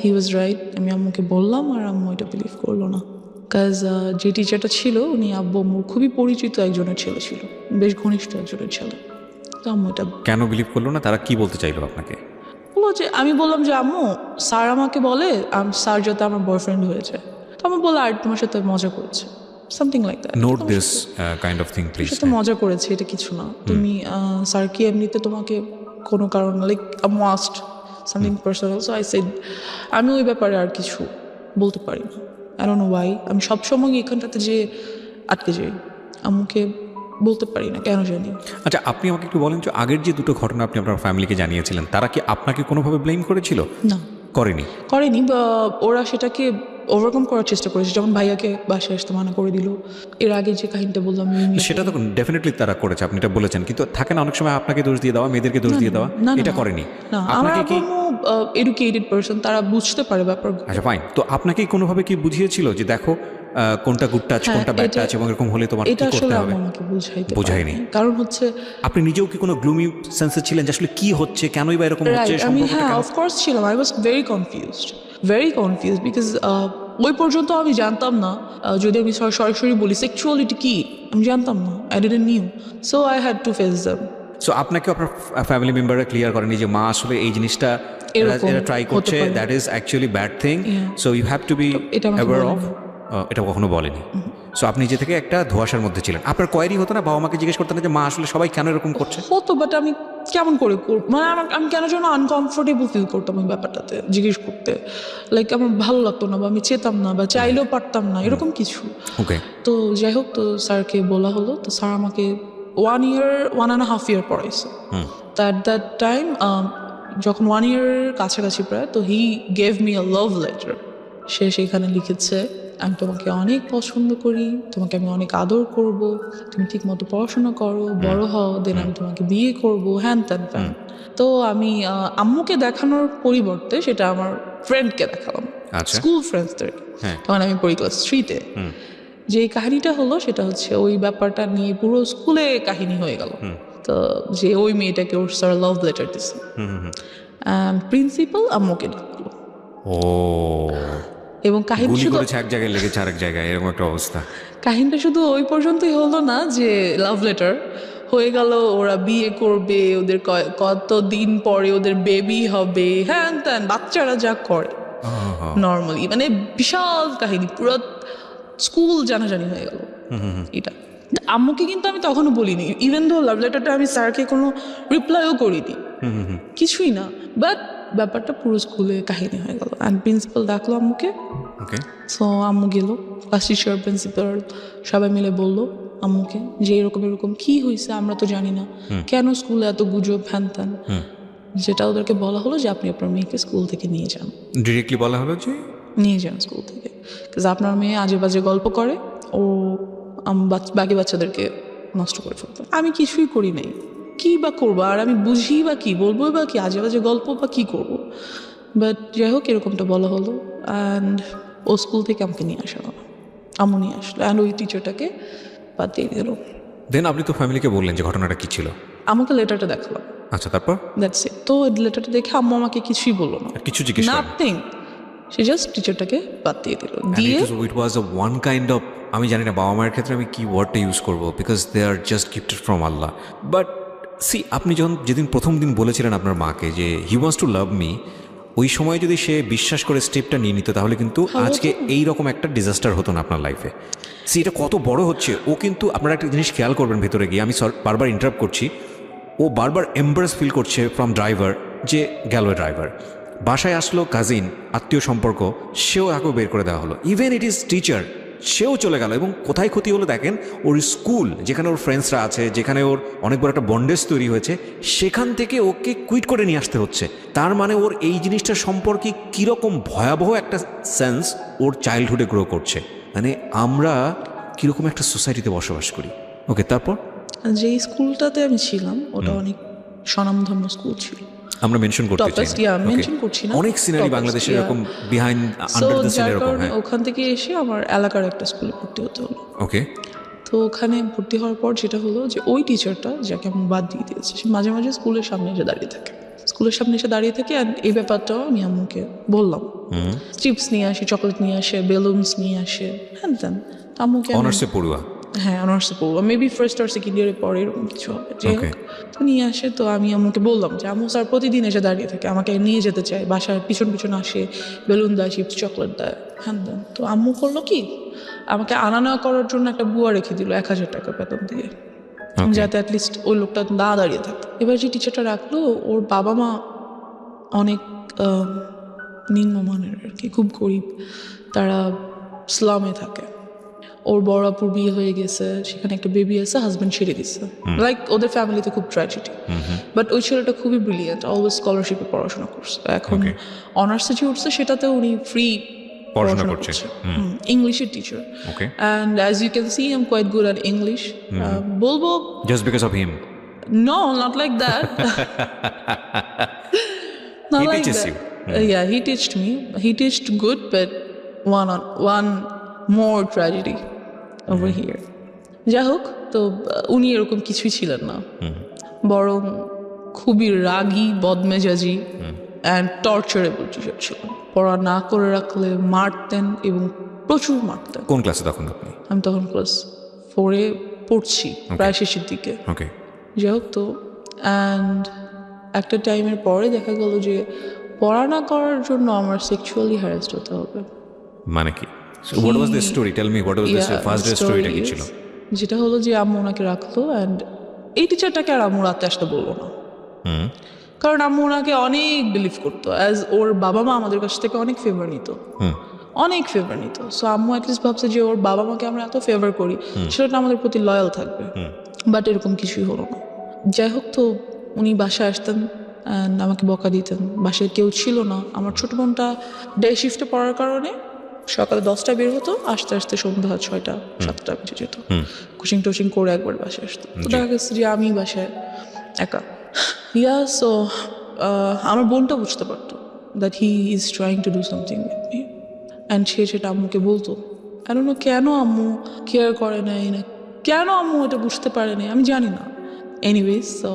he was right, আমি আম্মুকে বললাম আর আম্মু এটা বিলিভ করলো না। কাজ যে টিচারটা ছিল উনি আব্বু আম্মুর খুবই পরিচিত একজনের ছেলে ছিল, বেশ ঘনিষ্ঠ একজনের ছেলে। তো আম্মু এটা কেন বিলিভ করলো না? তারা কি বলতে চাইলো আপনাকে? বললো যে, আমি বললাম যে আম্মু স্যার আমাকে বলে স্যার যাতে আমার বয়ফ্রেন্ড হয়ে যায়। তো আমি বললাম আর তোমার সাথে মজা করেছে, something like that. Note this kind of thing please. সাথে মজা করেছে, এটা কিছু না। তুমি স্যার কি এমনিতে তোমাকে কোনো কারণ like must something personal. So I said আমি ওই ব্যাপারে আর কিছু বলতে পারি না। I don't know why, আমি সবসময় এখানটাতে যে আটকে যাই, আম্মুকে বলতে পারি না কেন জানি। আচ্ছা, আপনি আমাকে একটু বলেন যে আগের যে দুটো ঘটনা আপনি আপনার ফ্যামিলিকে জানিয়েছিলেন, তারা কি আপনাকে কোনোভাবে ব্লেম করেছিল? না, করেনি বা ওরা সেটাকে ওভারকাম করার চেষ্টা করেছে। যেমন ভাইয়াকে বাসায় আসতে মানা করে দিল, এর আগে যে কাহিনীটা বললাম সেটা তো ডেফিনেটলি তারা করেছে, আপনি এটা বলেছেন, কিন্তু থাকে না অনেক সময় আপনাকে দোষ দিয়ে দেওয়া, মেয়েদেরকে দোষ দিয়ে দেওয়া, এটা করেনি। না, আমার আম্মু এডুকেটেড পারসন, তারা বুঝতে পারে ব্যাপার। আচ্ছা ফাইন, তো আপনাকে কোনোভাবে কি বুঝিয়েছিল যে দেখো কোনটা গুড টাচ কোনটা ব্যাড টাচ, এবং এরকম হলে তোমার কি করতে হবে? আমাকে বুঝায়নি। কারণ হচ্ছে আপনি নিজেও কি কোনো গ্লুমি সেন্সে ছিলেন যে আসলে কি হচ্ছে, কেনই বা এরকম হচ্ছে? আমি অফ কোর্স ছিলাম। I was very confused because ওই পর্যন্ত আমি জানতাম না, যদি আমি সরাসরি বলি সেক্সুয়ালিটি কি আমি জানতাম না, I didn't new, so I had to face them. So আপনাকে আপনার ফ্যামিলি মেম্বাররা ক্লিয়ার করেনি যে মা আসলে এই জিনিসটা এরা ট্রাই করছে, that is actually bad thing, so you have to be aware of? এটা কখনো বলেনি। সো আপনি নিজে থেকে একটা ধোঁয়াশার মধ্যে ছিলেন। আপনার কোয়ারি হতো না, বাবা মাকে জিজ্ঞেস করতেন যে মা আসলে সবাই কেন এরকম করছে? হতো, বাট আমি কেমন করে মানে আমি কেন যেন আনকমফোর্টেবল ফিল করতাম ওই ব্যাপারটাতে জিজ্ঞেস করতে, লাইক আমার ভালো লাগতো না, বা আমি চেতাম না, বা চাইলেও পারতাম না, এরকম কিছু। ওকে, তো যাই হোক, তো স্যারকে বলা হলো। তো স্যার আমাকে 1.5 year পড়াইছে। তো অ্যাট দ্যাট টাইম যখন 1 year কাছাকাছি প্রায়, তো he gave me a love letter. সে সেখানে লিখেছে, আমি তোমাকে অনেক পছন্দ করি, তোমাকে আমি অনেক আদর করব, তুমি ঠিক মতো পড়াশোনা করো, বড় হও, দেন আমি তোমাকে বিয়ে করবো, হ্যান ত্যান ফ্যান। তো আমি আম্মুকে দেখানোর পরিবর্তে সেটা আমার ফ্রেন্ডকে দেখালাম, স্কুল ফ্রেন্ডসদের। তখন আমি পড়ি ক্লাস 3-তে। যে কাহিনীটা হলো সেটা হচ্ছে ওই ব্যাপারটা নিয়ে পুরো স্কুলে কাহিনী হয়ে গেল। তো যে ওই মেয়েটাকে ওর স্যার লাভ লেটার দিছে, প্রিন্সিপাল আম্মুকে ডাকলো। এবং কাহিনী শুধু এক জায়গায় লেগেছে আরেক জায়গায়, এরকম একটা অবস্থা। কাহিনীটা শুধু ওই পর্যন্তই হলো না যে লাভ লেটার হয়ে গেল, ওরা বিয়ে করবে, ওদের কতদিন পরে ওদের বেবি হবে, হ্যাঁ ত্যান, বাচ্চারা যা করে নর্মালি, মানে বিশাল কাহিনী, পুরো স্কুল জানাজানি হয়ে গেল এটা। আম্মুকে কিন্তু আমি তখনও বলিনি, ইভেন দো লাভ লেটারটা আমি স্যারকে কোনো রিপ্লাইও করিনি, কিছুই না, বাট ব্যাপারটা পুরো স্কুলে কাহিনী হয়ে গেল। অ্যান্ড প্রিন্সিপাল ডাকলো আম্মুকে। সো আম্মু গেল, ক্লাস টিচার, প্রিন্সিপাল সবাই মিলে বললো আম্মুকে যে এরকম কি হয়েছে, আমরা তো জানি না, কেন স্কুলে এত গুজব ফ্যান ত্যান। যেটা ওদেরকে বলা হলো যে আপনি আপনার মেয়েকে স্কুল থেকে নিয়ে যান। ডিরেক্টলি বলা হলো যে নিয়ে যান স্কুল থেকে, আপনার মেয়ে আজে বাজে গল্প করে, ও বাকি বাচ্চাদেরকে নষ্ট করে ফেলতো। আমি কিছুই করি নাই, কী বা করবো, আর আমি বুঝি বা কি বলবো বা কি আজে বাজে গল্প বা কী করবো। বাট যাই হোক এরকমটা বলা হলো, অ্যান্ড ও স্কুল থেকে আমাকে নিয়ে আসলো, আম্মু নিয়ে আসলো, অ্যান্ড ওই টিচারটাকে বাদ দিয়ে দিল। দেন আপনি তো ফ্যামিলিকে বললেন যে ঘটনাটা কী ছিল। আমাকে লেটারটা দেখালাম, আচ্ছা, তারপর দ্যাটস ইট। তো লেটারটা দেখে আম্মু আমাকে কিছুই বললো না, আর কিছু জিজ্ঞেস করেন? নাথিং। সে জাস্ট টিচারটাকে বাদ দিয়ে দিল, দিয়ে ইট ওয়াজ আ ওয়ান কাইন্ড অফ, আমি জানি না বাবা মায়ের ক্ষেত্রে আমি কি ওয়ার্ডটা ইউজ করবো, because they are just gifted from আল্লাহ। বাট সি, আপনি যেদিন প্রথম দিন বলেছিলেন আপনার মাকে যে he wants to love me, ওই সময় যদি সে বিশ্বাস করে স্টেপটা নিয়ে নিত তাহলে কিন্তু আজকে এই রকম একটা ডিজাস্টার হতো না আপনার লাইফে। সি, এটা কত বড় হচ্ছে। ও কিন্তু আপনারা একটা জিনিস খেয়াল করবেন ভেতরে গিয়ে, আমি বারবার ইন্টারাপ্ট করছি, ও বারবার এম্বারেস ফিল করছে ফ্রম ড্রাইভার, যে গেল ড্রাইভার, বাসায় আসলো কাজিন, আত্মীয় সম্পর্ক, সেও তাকেও বের করে দেওয়া হলো, ইভেন ইট ইজ টিচার, সেও চলে গেল। এবং কোথায় ক্ষতি হলো দেখেন, ওর স্কুল যেখানে ওর ফ্রেন্ডসরা আছে, যেখানে ওর অনেক বড় একটা বন্ডেজ তৈরি হয়েছে, সেখান থেকে ওকে কুইট করে নিয়ে আসতে হচ্ছে। তার মানে ওর এই জিনিসটা সম্পর্কে কীরকম ভয়াবহ একটা সেন্স ওর চাইল্ডহুডে গ্রো করছে। মানে আমরা কীরকম একটা সোসাইটিতে বসবাস করি। ওকে, তারপর যে স্কুলটাতে আমি ছিলাম ওটা অনেক স্বনামধন্য স্কুল ছিল, আমরা মেনশন করতে চাই Toughest, yeah, mention করছি না। অনেক সিনারি Toughest, বাংলাদেশে yeah. এরকম behind So, under the scene যার এরকম। কারণে হ্যাঁ, ওখান থেকে এসে আমার এলাকার একটা স্কুলে ভর্তি হতে হলো। ওকে। তো ওখানে ভর্তি হওয়ার পর যেটা হলো যে ওই টিচারটা যাকে আমি বাদ দিয়ে দিয়েছি, সে মাঝে মাঝে স্কুলের সামনে এসে দাঁড়িয়ে থাকে, স্কুলের সামনে এসে দাঁড়িয়ে থাকে। আর এই ব্যাপারটাও আমি আম্মুকে বললাম, চিপস নিয়ে আসে, চকলেট নিয়ে আসে, বেলুনস নিয়ে আসে, হ্যান তেন। আম্মুকে অনার্সে পড়ুয়া। হ্যাঁ, অনার্সে পড়বো, মেবি ফার্স্ট আর সেকেন্ড ইয়ারে পরে এরকম কিছু হবে। যে Okay. তো নিয়ে আসে, তো আমি আম্মুকে বললাম যে আম্মু স্যার প্রতিদিন এসে দাঁড়িয়ে থাকে, আমাকে নিয়ে যেতে চায়, বাসায় পিছন পিছন আসে, বেলুন দেয়, চিপস চকলেট দেয়, হ্যান দেন। তো আম্মু করলো কি, আমাকে আনা নেওয়া করার জন্য একটা বুয়া রেখে দিল 1000 টাকা বেতন দিয়ে, যাতে অ্যাটলিস্ট ওই লোকটা না দাঁড়িয়ে থাকে। এবার যে টিচারটা রাখলো, ওর বাবা মা অনেক নিম্নমানের আর কি, খুব গরিব, তারা স্লামে থাকে। ওর বড় আপুর বিয়ে হয়ে গেছে, সেখানে একটা বেবি আছে, হাজব্যান্ড ছেড়ে দিচ্ছে, লাইক ওদের ফ্যামিলিতে খুব ট্র্যাজেডি। বাট ওই ছেলেটা খুবই ব্রিলিয়েন্ট, অলওয়েজ স্কলারশিপে পড়াশোনা করছে। এখন অনার্সে যে উঠছে সেটাতে উনি ফ্রি পড়াশোনা করছে। ইংলিশের teacher, okay. And as you can see I am quite good at English. বলবো just because of him? No, not like that. Not He like teaches that. you. Yeah, he teached me. He teached good, but one more tragedy over here. যাই হোক, তো উনি এরকম কিছুই ছিলেন না, বরং খুবই রাগী, বদমেজাজি অ্যান্ড টর্চারেবল টিচার ছিলেন। পড়া না করে রাখলে মারতেন, এবং প্রচুর মারতেন। কোন ক্লাসে তখন আপনি? আমি তখন ক্লাস 4-এ পড়ছি, প্রায় শেষের দিকে। ওকে। যাই হোক, তো অ্যান্ড একটা টাইমের পরে দেখা গেল যে পড়া না করার জন্য আমার সেক্সুয়ালি হ্যারাসড হতে হবে। মানে কি? What was the story? Tell me, what was the first day স্টোরিটা কি ছিল? যেটা হলো যে আম্মু ওনাকে রাখলো, অ্যান্ড এই টিচারটাকে আর আম্মু রাতে আসতে বললো না, কারণ আম্মু ওনাকে অনেক বিলিভ করতো, অ্যাজ ওর বাবা মা আমাদের কাছ থেকে অনেক ফেভার নিত, অনেক ফেভার নিত। সো আম্মু অ্যাটলিস্ট ভাবছে যে ওর বাবা মাকে আমরা এত ফেভার করি, সেটা আমাদের প্রতি লয়াল থাকবে। বাট এরকম কিছুই হলো না। যাই হোক, তো উনি বাসায় আসতেন অ্যান্ড আমাকে বকা দিতেন। বাসায় কেউ ছিল না, আমার ছোটো বোনটা ডে শিফটে পড়ার কারণে সকালে 10টায় বের হতো, আস্তে আস্তে সন্ধ্যা 6টা-7টা বেজে যেত। কোচিং টোচিং করে একবার বাসায় আসতো। তো দেখা গেছে যে আমি বাসায় একা। সো আমার বোনটা বুঝতে পারতো that he is trying to do something with me, and সে সেটা আম্মুকে বলতো। আই ডোন্ট নো কেন আম্মু কেয়ার করে নাই, না কেন আম্মু এটা বুঝতে পারে নাই, আমি জানি না। এনিওয়েজ, সো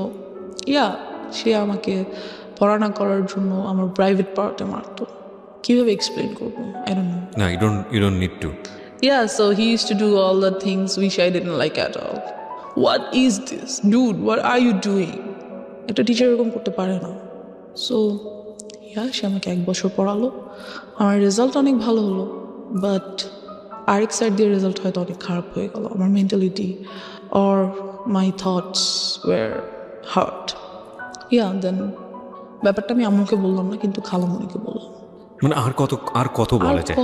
সে আমাকে পড়াশোনা করার জন্য আমার প্রাইভেট পার্টে মারতো। কীভাবে এক্সপ্লেন করবো, আই ডোন্ট নো। না, you don't need to. So he used to do all the things which I didn't like at all. What is this? Dude, what are you doing? একটা teacher এরকম করতে পারে না। So সে আমাকে 1 বছর পড়ালো, আমার result অনেক ভালো হলো, বাট আরেক সাইড দিয়ে রেজাল্ট হয়তো অনেক খারাপ হয়ে গেল। আমার mentality or my thoughts were hurt. Then ব্যাপারটা আমি আম্মুকে বললাম না, কিন্তু খালামণিকে বললাম। মানে আর কত বলা যায়?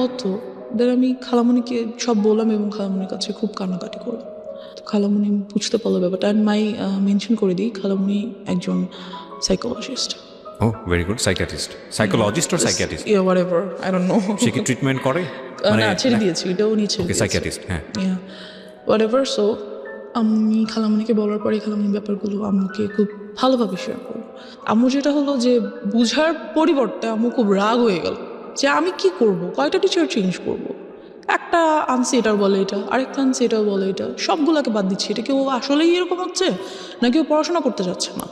দেন আমি খালামণিকে সব বললাম, এবং খালামণির কাছে খুব কান্নাকাটি করলাম। তো খালামণি বুঝতে পারলো ব্যাপারটা। অ্যান্ড মেনশন করে দিই, খালামণি একজন psychologist. Oh, very good. Psychologist or psychiatrist? Whatever, I don't know. সে কি ট্রিটমেন্ট করে? না, ছেড়ে দিয়েছি, এটাও নিয়ে ছেড়ে দিয়েছি। সাইকিয়াট্রিস্ট, হ্যাঁ। হোয়াটএভার। সো আমি খালামণিকে বলার পরে খালামণি ব্যাপারগুলো আম্মুকে খুব ভালোভাবে শেয়ার করলো। আম্মু যেটা হলো যে বুঝার পরিবর্তে আম্মু খুব রাগ হয়ে গেল যে আমি কি করব, কয়টা টিচার চেঞ্জ করব, একটা আনছি এটার বলে এটা, আরেকটা আনছি এটাও বলে এটা, সবগুলোকে বাদ দিচ্ছি। এটা কেউ আসলেই এরকম হচ্ছে না কেউ পড়াশোনা করতে যাচ্ছে না?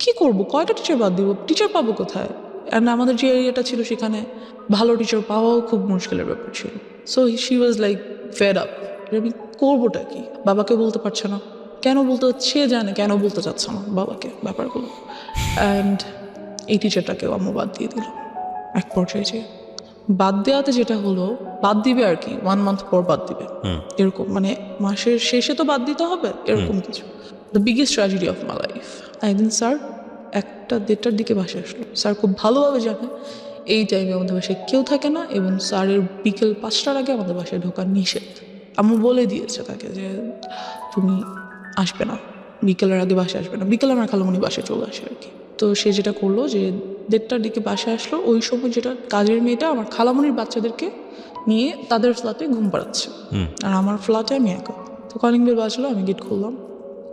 কি করব, কয়টা টিচার বাদ দিব, টিচার পাবো কোথায়? অ্যান্ড আমাদের যে এরিয়াটা ছিল সেখানে ভালো টিচার পাওয়াও খুব মুশকিলের ব্যাপার ছিল। So she was like fed up, আমি করবোটা কি, বাবাকে বলতে পারছে না, কেন বলতে সে জানে কেন বলতে চাচ্ছে না বাবাকে ব্যাপারগুলো। অ্যান্ড এই টিচারটাকেও আম্মু বাদ দিয়ে দিল এক পর্যায়ে। যে বাদ দেওয়াতে যেটা হলো, বাদ দিবে আর কি 1 মান্থ পর বাদ দিবে এরকম, মানে মাসের শেষে তো বাদ দিতে হবে এরকম কিছু। The biggest tragedy of my life. একদিন স্যার 1টা-1:30টার দিকে বাসায় আসলো। স্যার খুব ভালোভাবে জানে এই টাইমে আমাদের বাসায় কেউ থাকে না এবং স্যারের বিকেল 5টার আগে আমাদের বাসায় ঢোকা নিষেধ। আম্মু বলে দিয়েছে তাকে যে তুমি আসবে না, বিকেলের আগে বাসায় আসবে না। বিকেলে আমার খালামণি বাসায় চলে আসে আর কি। তো সে যেটা করলো যে 1:30টার দিকে বাসায় আসলো। ওই সময় যেটা কাজের মেয়েটা আমার খালামণির বাচ্চাদেরকে নিয়ে তাদের ফ্ল্যাটে ঘুম পাড়াচ্ছে, আর আমার ফ্ল্যাটে আমি একা। তো কলিং বেল বাজলো, আমি গেট খুললাম।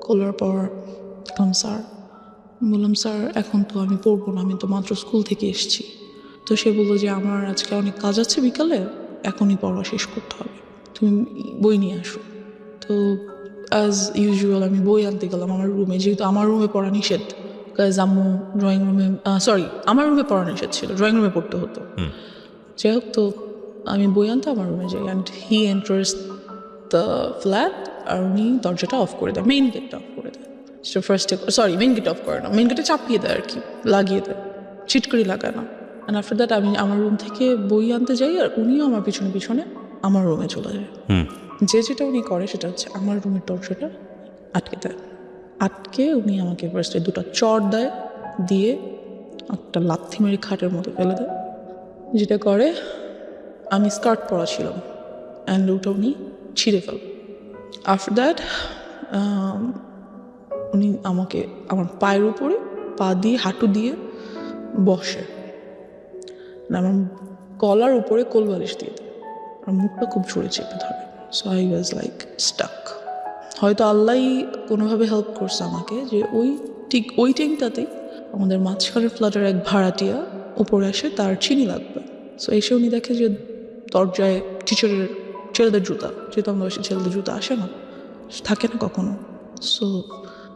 খোলার পর স্যার, বললাম স্যার এখন তো আমি পড়বো না, আমি তো মাত্র স্কুল থেকে এসেছি। তো সে বললো যে আমার আজকে অনেক কাজ আছে বিকালে, এখনই পড়া শেষ করতে হবে, তুমি বই নিয়ে আসো। তো অ্যাজ ইউজুয়াল আমি বই আনতে গেলাম আমার রুমে, যেহেতু আমার রুমে পড়া নিষেধ, কাজ আম্মু ড্রয়িং রুমে, আমার রুমে পড়া নিষেধ ছিল, ড্রয়িং রুমে পড়তে হতো। যাই হোক, তো আমি বই আনতে আমার রুমে যাই, and he enters the flat, আর উনি দরজাটা অফ করে দেয়, মেইন গেটটা অফ করে দেয়। সো ফার্স্টে মেইন গেট অফ করে না, মেইন গেটে চাপিয়ে দেয় আর কি, লাগিয়ে দেয়, চিটকরি লাগায় না। অ্যান্ড আফটার দ্যাট আমি আমার রুম থেকে বই আনতে যাই, আর উনিও আমার পিছনে পিছনে আমার রুমে চলে যায়। যেটা উনি করে সেটা হচ্ছে আমার রুমের দরজাটা আটকে দেয়। আটকে উনি আমাকে ফার্স্টে 2টা চড় দেয়, দিয়ে একটা লাথি মেরে খাটের মতো ফেলে দেয়। যেটা করে, আমি স্কার্ট পরা ছিলাম, অ্যান্ড ওটা উনি ছিঁড়ে ফেল। আফটার দ্যাট উনি আমাকে আমার পায়ের উপরে পা দিয়ে হাঁটু দিয়ে বসে, আমার গলার উপরে কোলবালিশ দিয়ে দেয়, আর মুখটা খুব জোরে চেপে ধরে। So I was like stuck. হয়তো আল্লাহই কোনোভাবে হেল্প করছে আমাকে, যে ঠিক ওই টাইমটাতেই আমাদের মাঝখানের ফ্ল্যাটের এক ভাড়াটিয়া উপরে আসে, তার চিনি লাগবে। সো এসে উনি দেখে যে দরজায় টিচারের ছেলেদের জুতা, যেহেতু আমাদের বাসায় ছেলেদের জুতা আসে না, থাকে না কখনো। সো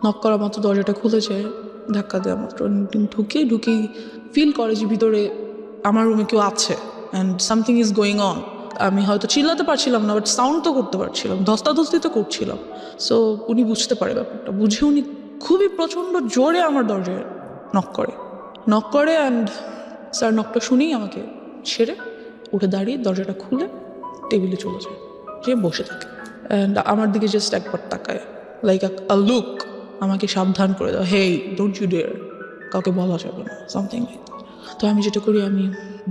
নক করা মাত্র দরজাটা খুলে যায়, ধাক্কা দেওয়া মাত্র ঢুকেই ফিল করে যে ভিতরে আমার রুমে কেউ আছে and something is going on. আমি হয়তো চিল্লাতে পারছিলাম না, বাট সাউন্ড তো করতে পারছিলাম, ধস্তাধস্তি তো করছিলাম। সো উনি বুঝতে পারে ব্যাপারটা, বুঝে উনি খুবই প্রচণ্ড জোরে আমার দরজায় নক করে অ্যান্ড স্যার নকটা শুনেই আমাকে ছেড়ে উঠে দাঁড়িয়ে দরজাটা খুলে টেবিলে চলে যায়, যে বসে থাকে অ্যান্ড আমার দিকে জাস্ট একবার তাকায়, লাইক আ লুক, আমাকে সাবধান করে দাও, হেই ডোন্ট ইউ ডেয়ার, কাউকে বলা যাবে না, সামথিং লাইক। তো আমি যেটা করি, আমি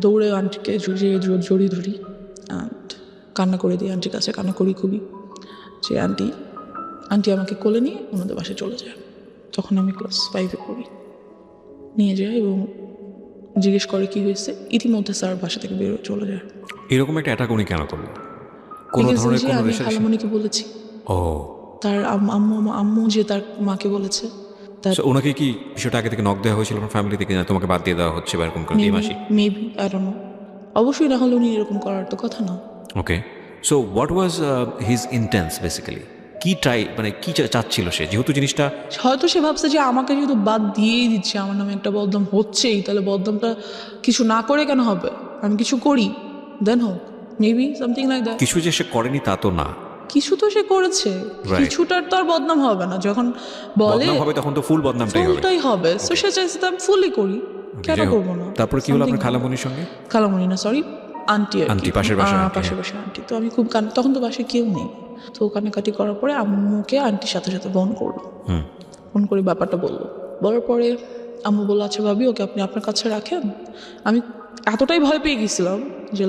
দৌড়ে আন্টিকে জড়িয়ে ধরি অ্যান্ড কান্না করে দিই, আন্টির কাছে কান্না করি খুবই, যে আন্টি আমাকে কোলে নিয়ে ওনাদের বাসায় চলে যায়। তখন আমি ক্লাস 5-এ পড়ি। নিয়ে যায় এবং জিজ্ঞেস করে কি হয়েছে। ইতিমধ্যে স্যার বাসা থেকে বেরোয় চলে যায়। এরকম একটা অ্যাটাক উনি কেন করলো? কোনো ধরনের কোনো আমি রেশারেশি? খালামণিকে বলেছি, ও তার আম্মু যে তার মাকে বলেছে। So, ওনাকে কি বিষয়টা আগে থেকে নক দেওয়া হয়েছিল আপনার ফ্যামিলি থেকে, না তোমাকে বাদ দিয়ে দেওয়া হচ্ছে বা এরকম করে এই মাসি? Maybe, I don't know. অবশ্যই না হলে উনি এরকম করার তো কথা না। Okay, so what was his intents basically? কি মানে কি চাচ্ছিল সে, যেহেতু জিনিসটা হয়তো সে ভাবছে যে আমাকে যেহেতু বাদ দিয়েই দিচ্ছে, আমার নামে একটা বদনাম হচ্ছেই, তাহলে বদনামটা কিছু না করে কেন হবে, আমি কিছু করি দেন হোক, মেবি সামথিং লাইক দ্যাট। কিছু যে সে করেনি তা তো না, কিছু তো সে করেছে, কিছুটার তো আর বদনাম হবে না। যখন বলে বদনাম হবে তখন তো ফুল বদনামটাই হবে। ফুলটাই হবে। সো সে চাইছে আমি ফুলই করি, কেন করবো না। তারপরে কি হলো আপনার খালামণির সঙ্গে? খালামণি না, সরি, আন্টি, পাশের বাসার আন্টি। তো আমি খুব তখন তো বাসায় কেউ নেই। তো কান্নাকাটি করার পরে আম্মুকে আন্টির সাথে সাথে ফোন করলো, ফোন করে ব্যাপারটা বললো। বলার পরে আম্মু বললো, আচ্ছা ভাবি, ওকে আপনি আপনার কাছে রাখেন। আমি এতটাই ভয় পেয়ে গেছিলাম যে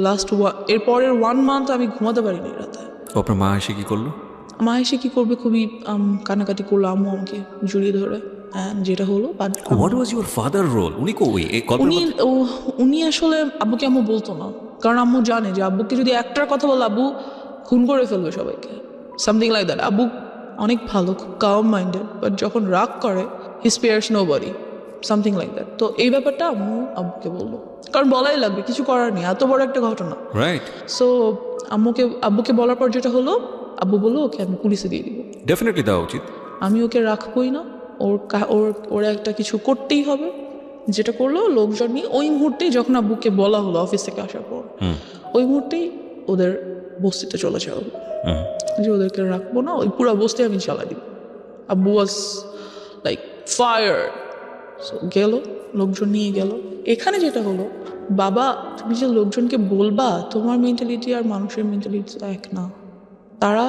এর পরের 1 মান্থ আমি ঘুমাতে পারিনি রাতে। আপনার মা এসে কি করলো? মা এসে কি করবে, খুবই কান্নাকাটি করলো। আম্মু আমাকে জড়িয়ে ধরে, যেটা হলো what was your father role? উনি আসলে আব্বুকে আম্মু বলতো না, কারণ আম্মু জানে যে আব্বুকে যদি একটার কথা বলে আব্বু খুন করে ফেলবে সবাইকে। Something like that. আব্বু অনেক ভালো, খুব কাম মাইন্ডেড, বাট যখন রাগ করে he spares nobody, something like that. তো এই ব্যাপারটা আম্মু আব্বুকে বললো, কারণ বলাই লাগবে, কিছু করার নেই, এত বড় একটা ঘটনা। রাইট। সো আব্বুকে বলার পর যেটা হলো, আব্বু বললো ওকে আমি পুলিশে দিয়ে দিব। ডেফিনেটলি দেওয়া উচিত। আমি ওকে রাখবই না, ওর একটা কিছু করতেই হবে। যেটা করলো লোকজন নিয়ে ওই মুহূর্তেই, যখন আব্বুকে বলা হলো অফিস থেকে আসার পর, ওই মুহূর্তেই ওদের বস্তিতে চলে যাওয়া হলো, যে ওদেরকে রাখবো না, ওই পুরো বস্তি আমি চালাই দিব। আব্বু ওয়াজ লাইক ফায়ার। সো গেল, লোকজন নিয়ে গেল। এখানে যেটা হলো, বাবা তুমি যে লোকজনকে বলবা, তোমার মেন্টালিটি আর মানুষের মেন্টালিটি এক না। তারা,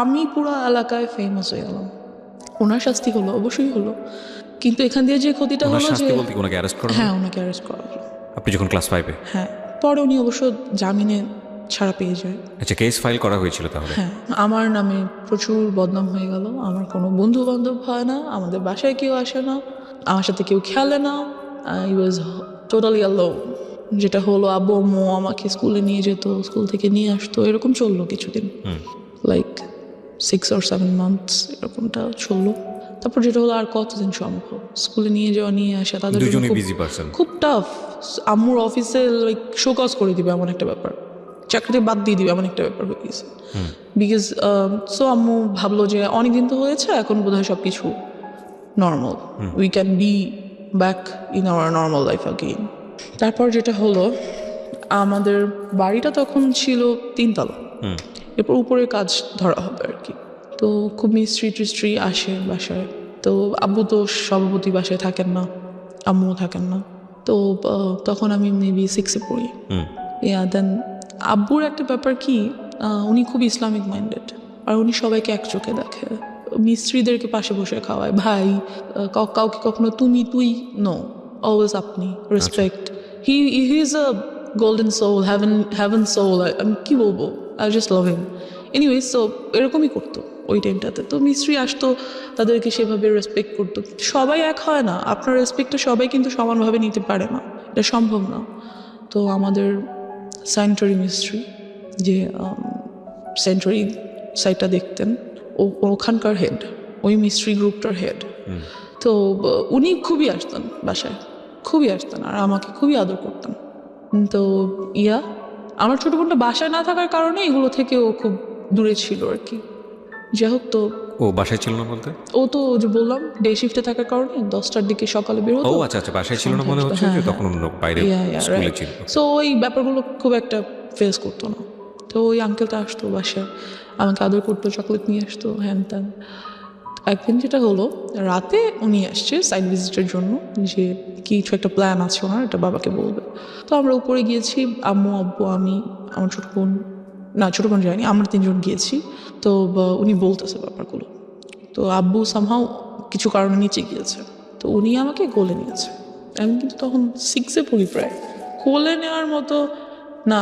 আমি পুরো এলাকায় ফেমাস হয়ে গেলাম। ওনার শাস্তি হলো, অবশ্যই হলো, কিন্তু এখান দিয়ে যে ক্ষতিটা ওনার হলো যে, শাস্তি বলতে কি ওনাকে অ্যারেস্ট করা হলো? হ্যাঁ ওনাকে অ্যারেস্ট করা হলো। আপনি যখন ক্লাস 5-এ? হ্যাঁ, পরে উনি অবশ্য জামিনে ছাড়া পেয়ে যায়। আচ্ছা, কেস ফাইল করা হয়েছিল তাহলে? হ্যাঁ, আমার নামে প্রচুর বদনাম হয়ে গেল। আমার কোনো বন্ধু বান্ধব হয় না, আমাদের বাসায় কেউ আসে না, আমার সাথে কেউ খেলে না। I was totally alone. যেটা হলো, আব্বু আম্মু আমাকে স্কুলে নিয়ে যেত, স্কুল থেকে নিয়ে আসতো, এরকম চললো কিছুদিন, লাইক 6 or 7 months এরকমটা চললো। তারপর যেটা হলো, আর কতদিন সম্ভব স্কুলে নিয়ে যাওয়া, নিয়ে আসা, তাদের জন্য দুজনেই খুব- বিজি পারসন। খুব টাফ। আম্মুর অফিসে লাইক শোকজ করে দিবে এমন একটা ব্যাপার, চাকরিতে বাদ দিয়ে দিবে এমন একটা ব্যাপার হয়ে গেছে। বিকজ সো আম্মু ভাবলো যে অনেকদিন তো হয়েছে, এখন বোধহয় সব কিছু normal, we can be back in our normal life again. তারপর যেটা হলো, আমাদের বাড়িটা তখন ছিল 3 তলা, এরপর উপরের কাজ ধরা হবে আর কি। তো খুব মিস্ত্রি টিস্ট্রি আসে বাসায়। তো আব্বু তো সভাপতি বাসায় থাকেন না, আম্মুও থাকেন না। তো তখন আমি মেবি 6-এ পড়ি। দেন আব্বুর একটা ব্যাপার কি, উনি খুব ইসলামিক মাইন্ডেড, আর উনি সবাইকে এক চোখে দেখে। মিস্ত্রিদেরকে পাশে বসে খাওয়ায়, ভাই কাউকে কখনো তুমি তুই, নো, অলওয়েজ আপনি, respect. He is a golden soul, heaven soul. আমি কি বলবো, I just love him. Anyway, so এরকমই করতো ওই টাইমটাতে। তো মিস্ত্রি আসতো, তাদেরকে সেভাবে রেসপেক্ট করতো। সবাই এক হয় না, আপনার রেসপেক্টটা সবাই কিন্তু সমানভাবে নিতে পারে না, এটা সম্ভব না। তো আমাদের স্যানিটারি মিস্ত্রি, যে স্যানিটারি সাইটটা দেখতেন, ওখানকার হেড, ওই মিস্ত্রি গ্রুপটার হেড। তো উনি খুবই আসতেন বাসায়, খুবই আসতেন, আর আমাকে খুবই আদর করতেন। তো আমার ছোটো বোনটা বাসায় না থাকার কারণে এগুলো থেকে ও খুব দূরে ছিল আর কি। যাই হোক, তো ও বাসায় ছিল না বলতে? ও তো যে বললাম ডে শিফটে থাকার কারণে 10টার দিকে সকালে বের ও হতো। আচ্ছা আচ্ছা, বাসায় ছিল না মনে হচ্ছে, যে তখন অন্য বাইরে স্কুলে ছিল। সো ওই ব্যাপারগুলো খুব একটা ফেস করতো না। তো ওই আঙ্কেলটা আসতো বাসায়, আমাকে আদর করতো, চকলেট নিয়ে আসতো, হ্যান ত্যান। একদিন যেটা হলো, রাতে উনি আসছে সাইড ভিজিটের জন্য, যে কিছু একটা প্ল্যান আছে ওনার, এটা বাবাকে বলবে। তো আমরা উপরে গিয়েছি, আম্মু আব্বু আমি, আমার ছোটো বোন, না ছোটো বোন যায়নি, আমরা 3জন গিয়েছি। তো উনি বলতেছে ব্যাপারগুলো। তো আব্বু সামহাও কিছু কারণে নিচে গিয়েছে, তো উনি আমাকে কোলে নিয়েছে। আমি কিন্তু তখন 6-এ পড়ি প্রায়। কোলে নেওয়ার মতো না,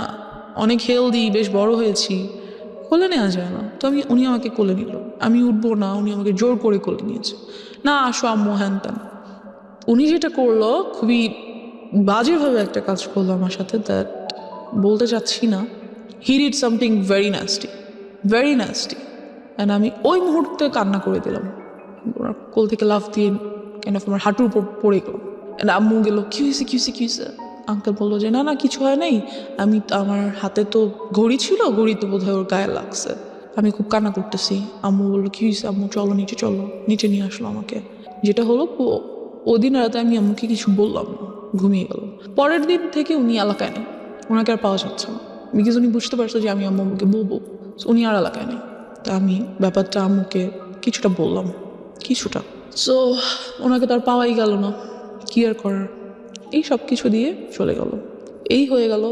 অনেক হেলদি, বেশ বড় হয়েছি, কোলে নেওয়া যায় না। তো উনি আমাকে কোলে নিল, আমি উঠবো না, উনি আমাকে জোর করে কোলে নিয়েছে, না আসো আম্মু, হ্যান ত্যান। উনি যেটা করলো, খুবই বাজেভাবে একটা কাজ করলো আমার সাথে, দ্যাট বলতে চাচ্ছি না। He did something very nasty, very nasty. And আমি ওই মুহূর্তে কান্না করে দিলাম, ওনার কোল থেকে লাফ দিয়ে কাইন্ড অফ আমার হাঁটুর উপর পড়ে গেল। অ্যান্ড আম্মু গেলো, কী হয়েছে কী হয়েছে কী হয়েছে? আঙ্কেল বললো যে না না কিছু হয় নাই, আমার হাতে তো ঘড়ি ছিল, ঘড়ি তো বোধহয় ওর গায়ে লাগছে। আমি খুব কান্না করতেছি। আম্মু বললো কী হয়েছে? আম্মু চলো নিচে, চলো নিচে নিয়ে আসলো আমাকে। যেটা হলো, ওদিন রাতে আমি আম্মুকে কিছু বললাম না, ঘুমিয়ে গেল। পরের দিন থেকে উনি এলাকায় নেই, ওনাকে আর পাওয়া যাচ্ছে না, বিকজ উনি বুঝতে পারছে যে আমি আম্মুকে বলবো, উনি আর এলাকায় নেই। তা আমি ব্যাপারটা আম্মুকে কিছুটা বললাম, কিছুটা। সো ওনাকে তো আর পাওয়াই গেল না, কি আর করার। এই সব কিছু দিয়ে চলে গেল, এই হয়ে গেল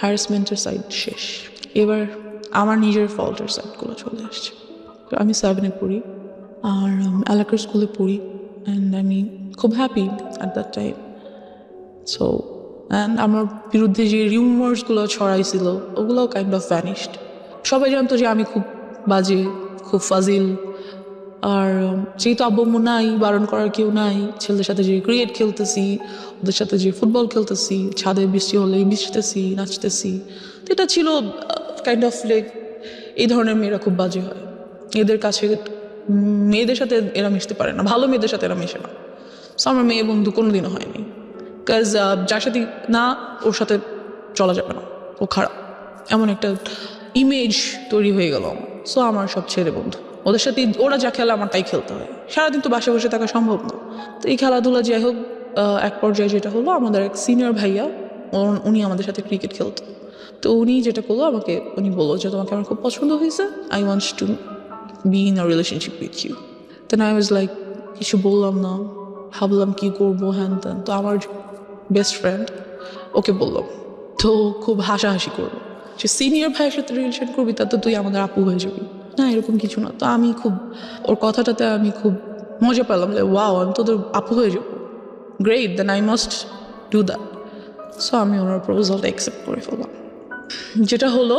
হ্যারাসমেন্টের সাইড শেষ। এবার আমার নিজের ফল্টের সাইডগুলো চলে আসছে। আমি 7-এ পড়ি, আর এলাকার স্কুলে পড়ি, অ্যান্ড আমি খুব happy at that time. So and আমার বিরুদ্ধে যে রিউমার্সগুলো ছড়াইছিল, ওগুলোও কাইন্ড অফ ভ্যানিশড। সবাই জানতো যে আমি খুব বাজে, খুব ফাজিল। আর যেহেতু আব্বু আম্মু নাই, বারণ করার কেউ নাই, ছেলেদের সাথে যে ক্রিকেট খেলতেছি, ওদের সাথে যে ফুটবল খেলতেছি, ছাদে বৃষ্টি হলে ভিজতেছি, নাচতেছি, তো এটা ছিল কাইন্ড অফ লাইক এই ধরনের মেয়েরা খুব বাজে হয়। এদের কাছে মেয়েদের সাথে এরা মিশতে পারে না, ভালো মেয়েদের সাথে এরা মিশে না। সো আমার মেয়ে বন্ধু কোনোদিনও হয়নি, কাজ যার সাথে না ওর সাথে চলা যাবে না, ও খারাপ, এমন একটা ইমেজ তৈরি হয়ে গেল আমার। সো আমার সব ছেলে বন্ধু, ওদের সাথে ওরা যা খেলে আমার তাই খেলতে হয়, সারাদিন তো বাসে বসে থাকা সম্ভব না। তো এই খেলাধুলা যাই হোক, এক পর্যায়ে যেটা হলো, আমাদের এক সিনিয়র ভাইয়া উনি আমাদের সাথে ক্রিকেট খেলতো। তো উনি যেটা করলো, উনি বললো যে তোমাকে আমার খুব পছন্দ হয়েছে, I want to be in a relationship with you. Then I was like, কিছু বললাম না, ভাবলাম কি করবো হ্যান ত্যান। তো আমার বেস্ট ফ্রেন্ড ওকে বললাম, তো খুব হাসাহাসি করলো, যে সিনিয়র ভাইয়ের সাথে রিলেশন করবি তা তো তুই আমাদের আপু হয়ে যাবি না, এরকম কিছু না। তো আমি খুব ওর কথাটাতে আমি খুব মজা পেলাম, যে ওয়াও, আমি তোদের আপু হয়ে যাবো, great, then I must do that. So আমি ওনার প্রপোজালটা অ্যাকসেপ্ট করে ফেললাম। যেটা হলো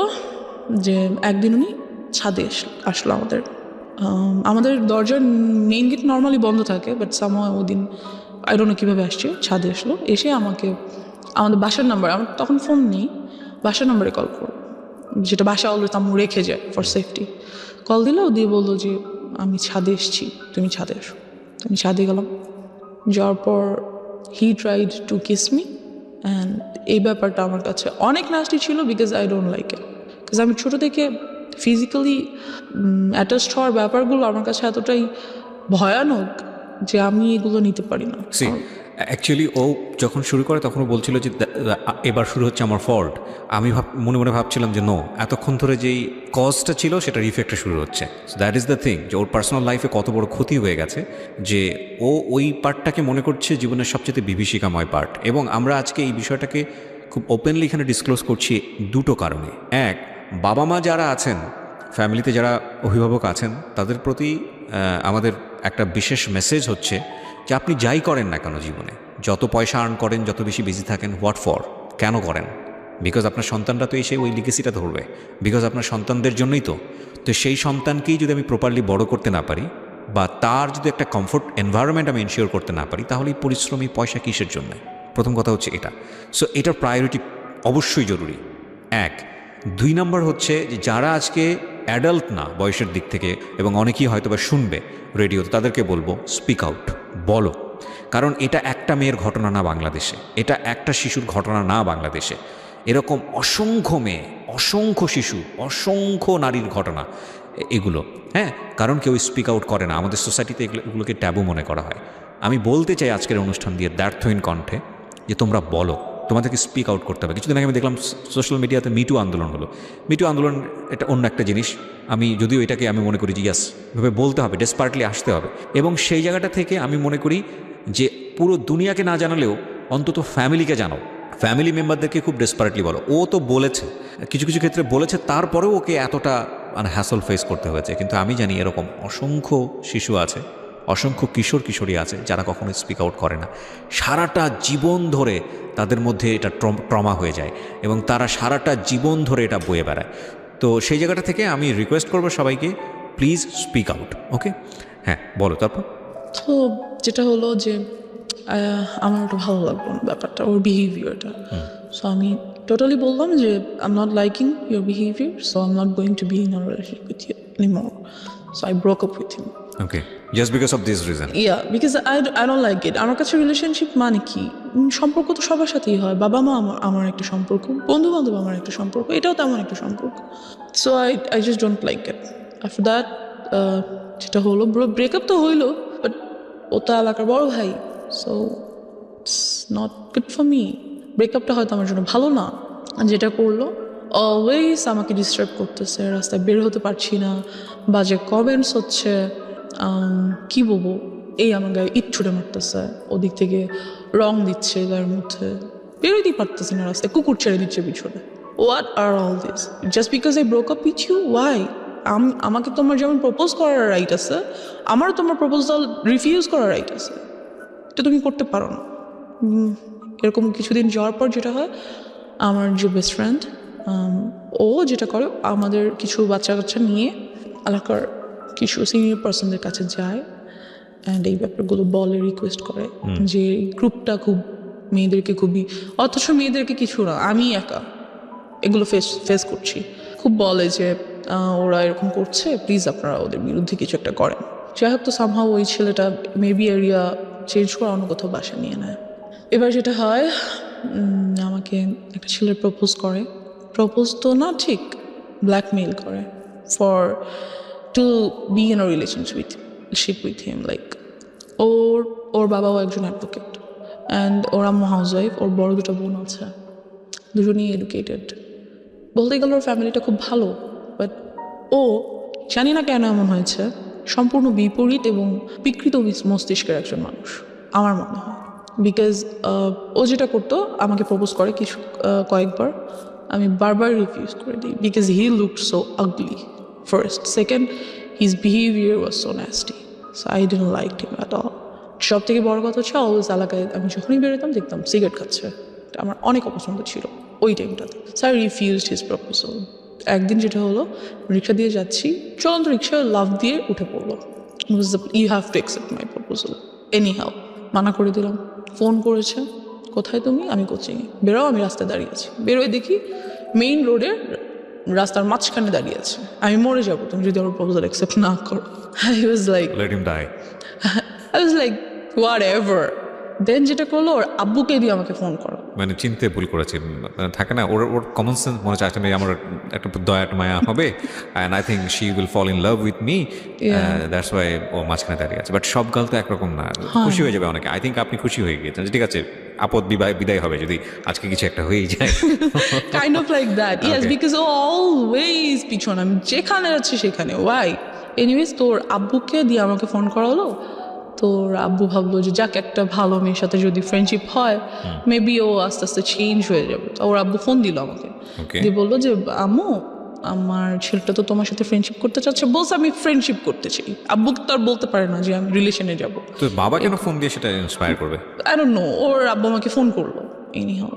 যে একদিন উনি ছাদে আসলো আমাদের দরজার মেইন গেট নর্মালি বন্ধ থাকে, বাট সামহাও ওদিন আই ডোন্ট নো কীভাবে আসছে, ছাদে আসলো, এসে আমাকে আমাদের বাসার নাম্বার, আমার তখন ফোন নেই, বাসার নাম্বারে কল করো, যেটা বাসা অলরেডি আম্মু রেখে যায় ফর সেফটি। কল দিল, দিয়ে বললো যে আমি ছাদে এসেছি, তুমি ছাদে এসো। আমি ছাদে গেলাম, যাওয়ার পর he tried to kiss me, and এই ব্যাপারটা আমার কাছে অনেক নাস্টি ছিল, because I don't like it. Because আমি ছোটো থেকে ফিজিক্যালি অ্যাটাচড হওয়ার ব্যাপারগুলো আমার কাছে এতটাই ভয়ানক যে আমি এগুলো নিতে পারি না। অ্যাকচুয়ালি ও যখন শুরু করে তখন ও বলছিল যে এবার শুরু হচ্ছে আমার ফল্ট। আমি মনে মনে ভাবছিলাম যে নো, এতক্ষণ ধরে যেই কজটা ছিল সেটার ইফেক্টটা শুরু হচ্ছে। So that is the thing, যে ওর পার্সোনাল লাইফে কত বড় ক্ষতি হয়ে গেছে যে ও ওই পার্টটাকে মনে করছে জীবনের সবচেয়ে বিভীষিকাময় পার্ট। এবং আমরা আজকে এই বিষয়টাকে খুব ওপেনলি এখানে ডিসক্লোজ করছি দুটো কারণে। এক, বাবা মা যারা আছেন, ফ্যামিলিতে যারা অভিভাবক আছেন, তাদের প্রতি আমাদের একটা বিশেষ মেসেজ হচ্ছে যে আপনি যাই করেন না কেন জীবনে, যত পয়সা আর্ন করেন, যত বেশি বিজি থাকেন, হোয়াট ফর, কেন করেন? বিকজ আপনার সন্তানরা তো এসে ওই লিগেসিটা ধরবে, বিকজ আপনার সন্তানদের জন্যই তো সেই সন্তানকেই যদি আমি প্রপারলি বড় করতে না পারি, বা তার যদি একটা কমফোর্ট এনভায়রনমেন্ট আমি এনশিওর করতে না পারি, তাহলে এই পরিশ্রমী পয়সা কিসের জন্য? প্রথম কথা হচ্ছে এটা। সো এটার প্রায়োরিটি অবশ্যই জরুরি, এক। 2 নম্বর হচ্ছে যে যারা আজকে অ্যাডাল্ট না বয়সের দিক থেকে, এবং অনেকেই হয়তো বা শুনবে রেডিওতে, তাদেরকে বলবো স্পিক আউট, বলো। কারণ এটা একটা মেয়ের ঘটনা না বাংলাদেশে, এটা একটা শিশুর ঘটনা না বাংলাদেশে, এরকম অসংখ্য মেয়ে, অসংখ্য শিশু, অসংখ্য নারীর ঘটনা এগুলো। হ্যাঁ, কারণ কেউ স্পিক আউট করে না, আমাদের সোসাইটিতে এগুলোকে ট্যাবু মনে করা হয়। আমি বলতে চাই আজকের অনুষ্ঠান দিয়ে দ্ব্যর্থহীন কণ্ঠে যে তোমরা বলো, তোমাদেরকে স্পিক আউট করতে হবে। কিছুদিন আগে আমি দেখলাম সোশ্যাল মিডিয়াতে মিটু আন্দোলন হলো। মিটু আন্দোলন এটা অন্য একটা জিনিস, আমি যদিও এটাকে আমি মনে করি যে ইয়াস, এভাবে বলতে হবে, ডেসপার্টলি আসতে হবে। এবং সেই জায়গাটা থেকে আমি মনে করি যে পুরো দুনিয়াকে না জানালেও অন্তত ফ্যামিলিকে জানাও, ফ্যামিলি মেম্বারদেরকে খুব ডেসপারেটলি বলো। ও তো বলেছে, কিছু কিছু ক্ষেত্রে বলেছে, তারপরেও ওকে এতটা হ্যাসল ফেস করতে হয়েছে। কিন্তু আমি জানি এরকম অসংখ্য শিশু আছে, অসংখ্য কিশোর কিশোরী আছে যারা কখনো স্পিক আউট করে না, সারাটা জীবন ধরে তাদের মধ্যে এটা ট্রমা হয়ে যায় এবং তারা সারাটা জীবন ধরে এটা বয়ে বেড়ায়। তো সেই জায়গাটা থেকে আমি রিকোয়েস্ট করবো সবাইকে, প্লিজ স্পিক আউট। ওকে, হ্যাঁ বলো তারপর। তো যেটা হলো যে আমার ওটা ভালো লাগলো না ব্যাপারটা, ওর বিহেভিয়ারটা। সো আমি টোটালি বললাম যে I am not liking your behaviour, so I am not going to be in a relationship with you anymore. So I broke up with him. Okay, just because of this reason? Yeah, because I don't like it. আমার কাছে relationship মানে কি, সম্পর্ক তো সবার সাথেই হয়, বাবা মা আমার একটা সম্পর্ক, বন্ধু বান্ধব আমার একটা সম্পর্ক, এটাও তেমন একটা সম্পর্ক। So I just don't like it. After that যেটা হলো, ব্রেকআপ তো হইলো, বাট ও তো এলাকার বড় ভাই, so it's not good for me. ব্রেকআপটা হয়তো আমার জন্য ভালো না। যেটা করলো, অলওয়েজ আমাকে ডিস্টার্ব করতেছে, রাস্তায় বের হতে পারছি না, বাজে কমেন্টস হচ্ছে, কি বলবো, এই আমার গায়ে ইট ছুটে মারতেছে, ওদিক থেকে রং দিচ্ছে গায়ের মধ্যে, বেরোতেই পারতেছি না রাস্তায়, কুকুর ছেড়ে দিচ্ছে পিছনে। What are all this? Just because I broke up with you? Why? আমাকে তোমার যেমন প্রপোজ করার রাইট আছে, আমারও তোমার প্রপোজাল রিফিউজ করার রাইট আছে, এটা তুমি করতে পারো না। এরকম কিছুদিন যাওয়ার পর যেটা হয়, আমার যে বেস্ট ফ্রেন্ড, ও যেটা করে, আমাদের কিছু বাচ্চা কাচ্চা নিয়ে এলাকার কিছু সিনিয়র পার্সনদের কাছে যায় অ্যান্ড এই ব্যাপারগুলো বলে, রিকোয়েস্ট করে যে এই গ্রুপটা খুব মেয়েদেরকে খুবই, অথচ মেয়েদেরকে কিছু না, আমি একা এগুলো ফেস করছি, খুব বলে যে ওরা এরকম করছে, প্লিজ আপনারা ওদের বিরুদ্ধে কিছু একটা করেন। যাই হোক, তো সামহাও ওই ছেলেটা মেবি এরিয়া চেঞ্জ করে অন্য কোথাও বাসা নিয়ে নেয়। এবার যেটা হয়, আমাকে একটা ছেলে প্রপোজ তো না ঠিক, ব্ল্যাকমেইল করে for to be in a relationship with him. Like ওর বাবাও একজন অ্যাডভোকেট অ্যান্ড ওর আম্মু হাউসওয়াইফ, ওর বড় দুটো বোন আছে, দুজনেই এডুকেটেড। বলতে গেলে ওর ফ্যামিলিটা খুব ভালো, বাট ও জানি না কেন এমন হয়েছে, সম্পূর্ণ বিপরীত এবং বিকৃত মস্তিষ্কের একজন মানুষ আমার মনে হয়। বিকজ ও যেটা করতো, আমাকে প্রপোজ করে কয়েকবার, আমি বারবার রিফিউজ করে দিই because he looked so ugly first. Second, his behaviour was so nasty, so I didn't like him at all. সব থেকে বড় কথা হচ্ছে, অলওয়েজ এলাকায় আমি যখনই বেরোতাম দেখতাম সিগারেট খাচ্ছে। আমার অনেক অপছন্দ ছিল ওই টাইমটাতে। So I refused his proposal. একদিন যেটা হলো, রিক্সা দিয়ে যাচ্ছি, চলন্ত রিক্সা লাফ দিয়ে উঠে পড়লো। You have to accept my proposal anyhow. মানা করে দিলাম। ফোন করেছে, কোথায় তুমি? আমি কোচিংয়ে। বেরো, আমি রাস্তায় দাঁড়িয়ে আছি। বেরোয় দেখি মেইন রোডের রাস্তার মাঝখানে দাঁড়িয়ে আছে। আমি মরে যাবো তুমি যদি আমার প্রপোজাল অ্যাকসেপ্ট না করো। I was like whatever. Then যেটা করলো, ওর আব্বুকে দিয়ে আমাকে ফোন করো। মানে চিনতে ভুল করেছে, থাকে না ওর কমন সেন্স মনে হচ্ছে একটা মেয়ে আমার একটা দয়া মায়া হবে, and I think she will fall in love with me, that's why ও মাঝখানে দাঁড়িয়ে আছে। বাট সব গাল তো একরকম না, খুশি হয়ে যাবে অনেকে। আই থিঙ্ক আপনি খুশি হয়ে গিয়েছেন, ঠিক আছে আপদ বিদায় হবে যদি আজকে কিছু একটা হয়েই যায়। Kind of like that, yes, because ও অলওয়েজ পিছন, আমি যেখানে যাচ্ছি সেখানে। ওয়াই? এনিওয়েজ, তোর আব্বুকে দিয়ে আমাকে ফোন করা হলো। তোর আব্বু ভাবলো যে যাক, একটা ভালো মেয়ের সাথে যদি ফ্রেন্ডশিপ হয়, মেবি ও আস্তে আস্তে চেঞ্জ হয়ে যাবে। তো ওর আব্বু ফোন দিল আমাকে, দিয়ে বললো যে আম্মু, আমার ছেলেটা তো তোমার সাথে ফ্রেন্ডশিপ করতে চাচ্ছে। বলছে আমি ফ্রেন্ডশিপ করতে চাই। আব্বুকে তো আর বলতে পারে না যে আমি রিলেশনে যাব। তো বাবা কেন ফোন দিয়ে সেটা ইন্সপায়ার করবে? আই ডোন্ট নো, ওর আব্বু আমাকে ফোন করলো।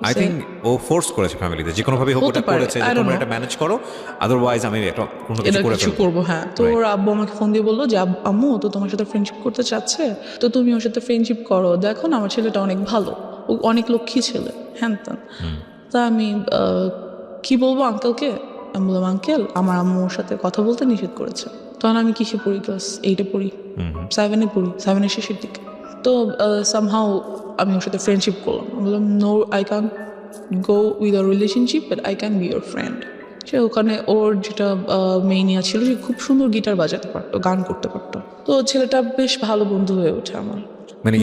আই থিঙ্ক ও ফোর্স করেছে ফ্যামিলিতে, যে কোনো ভাবে হোক ওটা করেছে যে তোমরা এটা ম্যানেজ করো, আদারওয়াইজ আমি একটা কোনো কিছু করবো। হ্যাঁ, তো ওর আব্বু আমাকে ফোন দিয়ে বললো যে আম্মু তো তোমার সাথে ফ্রেন্ডশিপ করতে চাচ্ছে, তো তুমি ওর সাথে ফ্রেন্ডশিপ করো। দেখো না, আমার ছেলেটা অনেক ভালো, ও অনেক লক্ষ্মী ছেলে, হ্যান ত্যান। তা আমি কি বলবো আঙ্কেলকে? আমি বললাম, আঙ্কেল, আমার আম্মু ওর সাথে কথা বলতে নিষেধ করেছে। তখন আমি কিসে পড়ি? ক্লাস 8-এ পড়ি, 7-এ পড়ি, 7-এর শেষের দিকে। তো সামহাউ আমি ওর সাথে ফ্রেন্ডশিপ করলাম। আমি বললাম, no, I can go with a relationship, but I can be your friend. সে ওখানে ওর যেটা মেইনিয়া ছিল, সে খুব সুন্দর গিটার বাজাতে পারতো, গান করতে পারতো। তো ছেলেটা বেশ ভালো বন্ধু হয়ে ওঠে আমার। মানে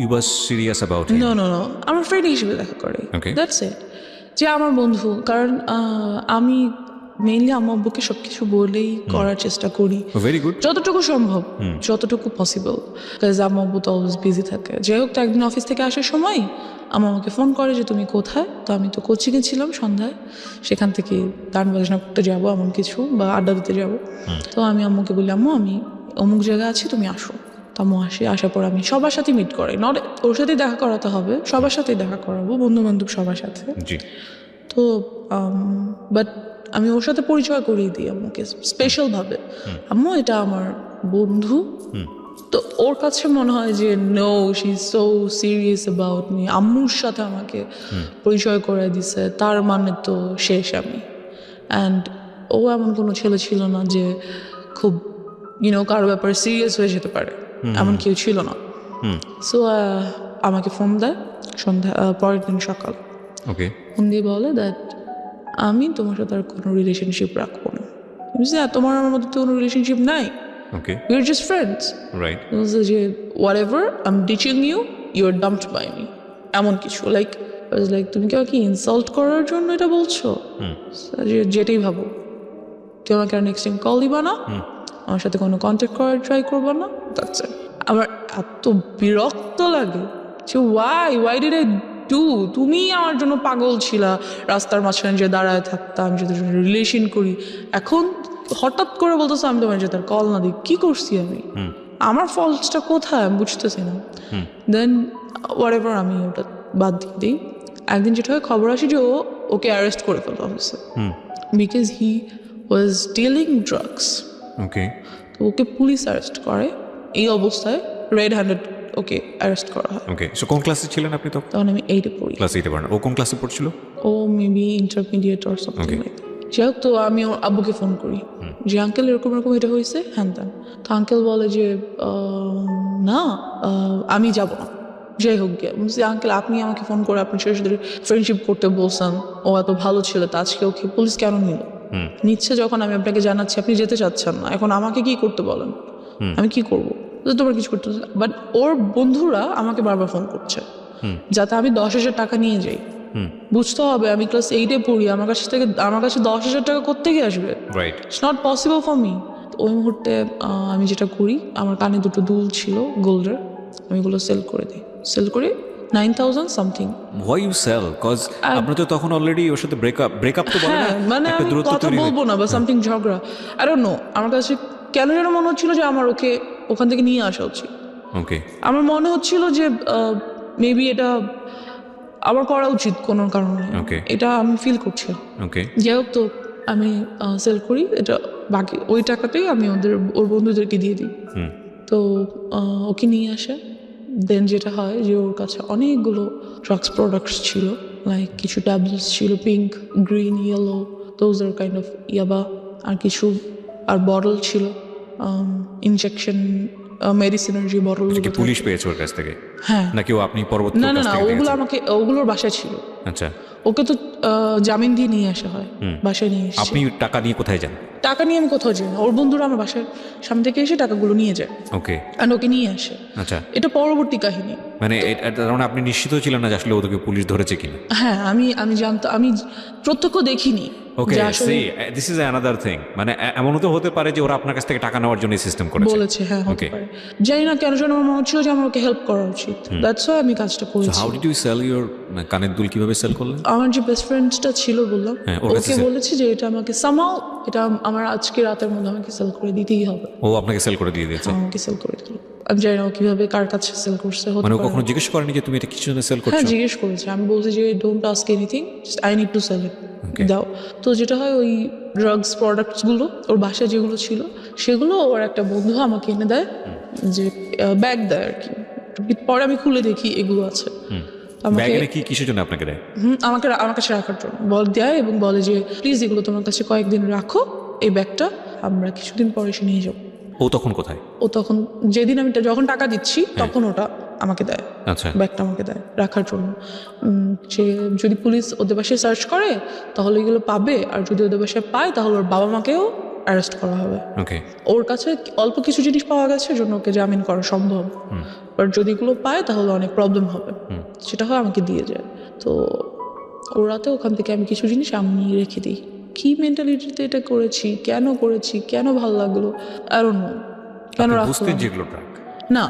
you were serious about him? No, আমার ফ্রেন্ড হিসেবে দেখা করে, দ্যাটস ইট। যে আমার বন্ধু, কারণ আমি মেইনলি আম্মু আব্বুকে সব কিছু বলেই করার চেষ্টা করি, ভেরি গুড, যতটুকু সম্ভব, যতটুকু পসিবল। বিকজ আম্মু আব্বু তো অলওয়েজ বিজি থাকে। যাই হোক, তো একদিন অফিস থেকে আসার সময় আম্মু আমাকে ফোন করে যে তুমি কোথায়? তো আমি তো কোচিংয়ে ছিলাম সন্ধ্যায়, সেখান থেকে গান বাজনা করতে যাবো এমন কিছু, বা আড্ডা দিতে যাবো। তো আমি আম্মুকে বলি, আম্মু আমি অমুক জায়গায় আছি, তুমি আসো। তো আম্মু আসার পর আমি সবার সাথে মিট করাই, নট ওর সাথেই দেখা করাতে হবে, সবার সাথেই দেখা করাবো, বন্ধু বান্ধব সবার সাথে। তো বাট আমি ওর সাথে পরিচয় করিয়ে দিই আম্মুকে স্পেশালভাবে। আম্মু, এটা আমার বন্ধু। তো ওর কাছে মনে হয় যে no, she is so serious about me. আম্মুর সাথে আমাকে পরিচয় করে দিছে, তার মানে তো শেষ আমি। অ্যান্ড ও এমন কোনো ছেলে ছিল না যে খুব কারো ব্যাপারে সিরিয়াস হয়ে যেতে পারে, এমন কেউ ছিল না। সো আমাকে ফোন দেয় পরের দিন সকাল, ফোন দিয়ে বলে দ্যাট আমি তোমার সাথে আর কোনো রিলেশনশিপ রাখবো না। তোমার আমার মধ্যে তো কোনো রিলেশনশিপ নাই, we are just friends, right? যে whatever, I'm ditching you, you're dumped by me, এমন কিছু। লাইক তুমি কি আমাকে ইনসাল্ট করার জন্য এটা বলছো? যেটাই ভাবো, তুমি আমাকে আর নেক্সট টাইম কল দিবা না, আমার সাথে কোনো কন্ট্যাক্ট করার ট্রাই করবা না, দ্যাটস ইট। আমার এত বিরক্ত লাগে যে why did I do? তুমি আমার জন্য পাগল ছিলা, রাস্তার মাঝখানে যে দাঁড়ায় থাকতাম, যদি রিলেশন করি, এখন হঠাৎ করে বলতেছো আমি তোমার সাথে কল না দিই। কি করছি আমি? আমার ফল্টসটা কোথায় আমি বুঝতেছি না। দেন হোয়াটএভার, আমি ওটা বাদ দিয়ে দিই। একদিন যেটা হয়, খবর আসে যে ওকে অ্যারেস্ট করে ফেলো অফিসে, because he was dealing drugs. Okay police arrest করে, এই অবস্থায় রেড হ্যান্ডেড ওকে অ্যারেস্ট করা হয়। সো কোন ক্লাসে ছিলেন আপনি তখন? আমি 8-এ পড়ি। ক্লাস 8-এ পড়েন। ও কোন ক্লাসে পড়ছিল? ও maybe intermediate or something like that. যাই হোক, তো আমি ওর আব্বুকে ফোন করি যে আঙ্কেল এরকম এরকম এটা হয়েছে, হ্যান ত্যান। তো আঙ্কেল বলে যে না, আমি যাব না। যাই হোক গিয়ে বলছি, আঙ্কেল আপনি আমাকে ফোন করে আপনি শেষ ধরে ফ্রেন্ডশিপ করতে বলছেন, ও এত ভালো ছিল, তা আজকে ওকে পুলিশ কেন নিল? নিচ্ছে যখন আমি আপনাকে জানাচ্ছি আপনি যেতে চাচ্ছেন না, এখন আমাকে কি করতে বলেন? আমি কি করবো? তোমার কিছু করতে, বাট ওর বন্ধুরা আমাকে বারবার ফোন করছে যাতে আমি 10,000 টাকা নিয়ে যাই। বুঝতে হবে আমি ক্লাস 8-এ পড়ি, আমার কাছে 10,000 টাকা কোত্থেকে আসবে? Right. It's not possible for me. ওই মুহূর্তে আমি যেটা করি, আমার কানে দুটো দুল ছিল গোল্ডের, আমি এগুলো সেল করে 9,000 something. Why you sell? Cause আপনি তো তখন অলরেডি ওর সাথে ব্রেকআপ তো বলে না, হ্যাঁ, মানে একটা আমি দূরত্ব কথা তৈরি বলবো না বা সামথিং ঝগড়া, আই ডোন্ট নো। আমার কাছে কেন যেন মনে হচ্ছিল যে আমার ওকে ওখান থেকে নিয়ে আসা উচিত। ওকে। আমার মনে হচ্ছিল যে মেবি এটা আমার করা উচিত কোনো কারণে, Okay. এটা আমি ফিল করছি। ওকে। যাই হোক, তো আমি সেল করি এটা, বাকি ওই টাকাটাই আমি ওর বন্ধুদেরকে দিয়ে দিই। তো ওকে নিয়ে আসে। দেন যেটা হয় যে ওর কাছে অনেকগুলো ড্রাগস প্রোডাক্টস ছিল, লাইক কিছু ট্যাবলেটস ছিল, pink, green, yellow, those are kind of ইয়াবা, আর কিছু আর বটল ছিল, ইনজেকশন মেডিসিনের যে বটল। কি পুলিশ পেয়েছে ওর কাছ থেকে? হ্যাঁ। নাকি ও আপনি পরবর্তী না ওর না কাছ না, থেকে ওগুলো দেখেছেন? ওগুলোর বাসায় ছিল। আচ্ছা। ওকে তো জামিন দিয়ে নিয়ে আসা হয়, বাসায় নিয়ে এসে। আপনি টাকা নিয়ে কোথায় যান? টাকা নিয়ে আমি কোথাও যাই না, ওর বন্ধুরা আমার বাসার সামনে থেকে এসে টাকাগুলো নিয়ে যায় ওকে। আর ওকে নিয়ে আসে। আচ্ছা, এটা পরবর্তী কাহিনী। মানে তার মানে আপনি নিশ্চিত ছিলেন না যে আসলে ওদেরকে পুলিশ ধরেছে কিনা? হ্যাঁ, আমি জানতো, আমি প্রত্যক্ষ দেখিনি ওকে, যে আসলে C this is another thing. মানে এমনও তো হতে পারে যে ওরা আপনার কাছ থেকে টাকা নেওয়ার জন্য সিস্টেম করেছে। বলেছে। হ্যাঁ, হতে Okay. পারে। জানি না কেন যেন আমার মনে হচ্ছিল যে আমার ওকে হেল্প করা উচিত, দ্যাটস ওয়াই আমি কাজটা করেছি। How did you sell your কানের দুল? কিভাবে সেল করলেন? আমার যে বেস্ট ফ্রেন্ডটা ছিল বললাম, হ্যাঁ, ওর কাছে ওকে sell- বলেছি যে এটা আমাকে সামাও, এটা আমার আজকে রাতের মধ্যে আমাকে সেল করে দিতেই হবে। ও আপনাকে সেল করে দিয়ে দিয়েছে? আমাকে সেল করে দিল। আমি জানি না ও কিভাবে কার কাছে সেল করছে, হতে মানে ও পারে। কখনো জিজ্ঞেস করেনি যে তুমি এটা কিছু জন্য সেল হ্যাঁ, করছো? জিজ্ঞেস করেছে। আমি বলছি যে don't ask anything, just I need to sell it, দাও। তো যেটা হয়, ওই ড্রাগস প্রোডাক্টসগুলো ওর বাসায় যেগুলো ছিল সেগুলো ওর একটা বন্ধু আমাকে এনে দেয়, যে ব্যাগ দেয় আর কি। পরে আমি খুলে দেখি এগুলো আছে। আমাকে ব্যাগে কি কিসের জন্য আপনাকে দেয়? আমার কাছে রাখার জন্য দেয় এবং বলে যে প্লিজ এগুলো তোমার কাছে কয়েকদিন রাখো, এই ব্যাগটা আমরা কিছুদিন পরে এসে নিয়ে যাবো। ও তখন কোথায়? ও তখন যেদিন আমি যখন টাকা দিচ্ছি তখন ওটা আমাকে দেয়, আচ্ছা। ব্যাগটা আমাকে দেয় রাখার জন্য। যে যদি পুলিশ ওদের বাসায় সার্চ করে তাহলে এগুলো পাবে, আর যদি ওদের বাসায় পায় তাহলে ওর বাবা মাকেও অ্যারেস্ট করা হবে। ওকে। ওর কাছে অল্প কিছু জিনিস পাওয়া গেছে, জন্য ওকে জামিন করা সম্ভব, বাট যদি এগুলো পায় তাহলে অনেক প্রবলেম হবে। সেটা হয় আমাকে দিয়ে যায়। তো ওর রাতে ওখান থেকে আমি কিছু জিনিস আমি রেখে দিই। কি মেন্টালিটিতে এটা করেছি, কেন ভালো লাগলো, আর অন্য কেন আপনি রাখলাম বুঝতেন যেগুলো ড্রাগ? না,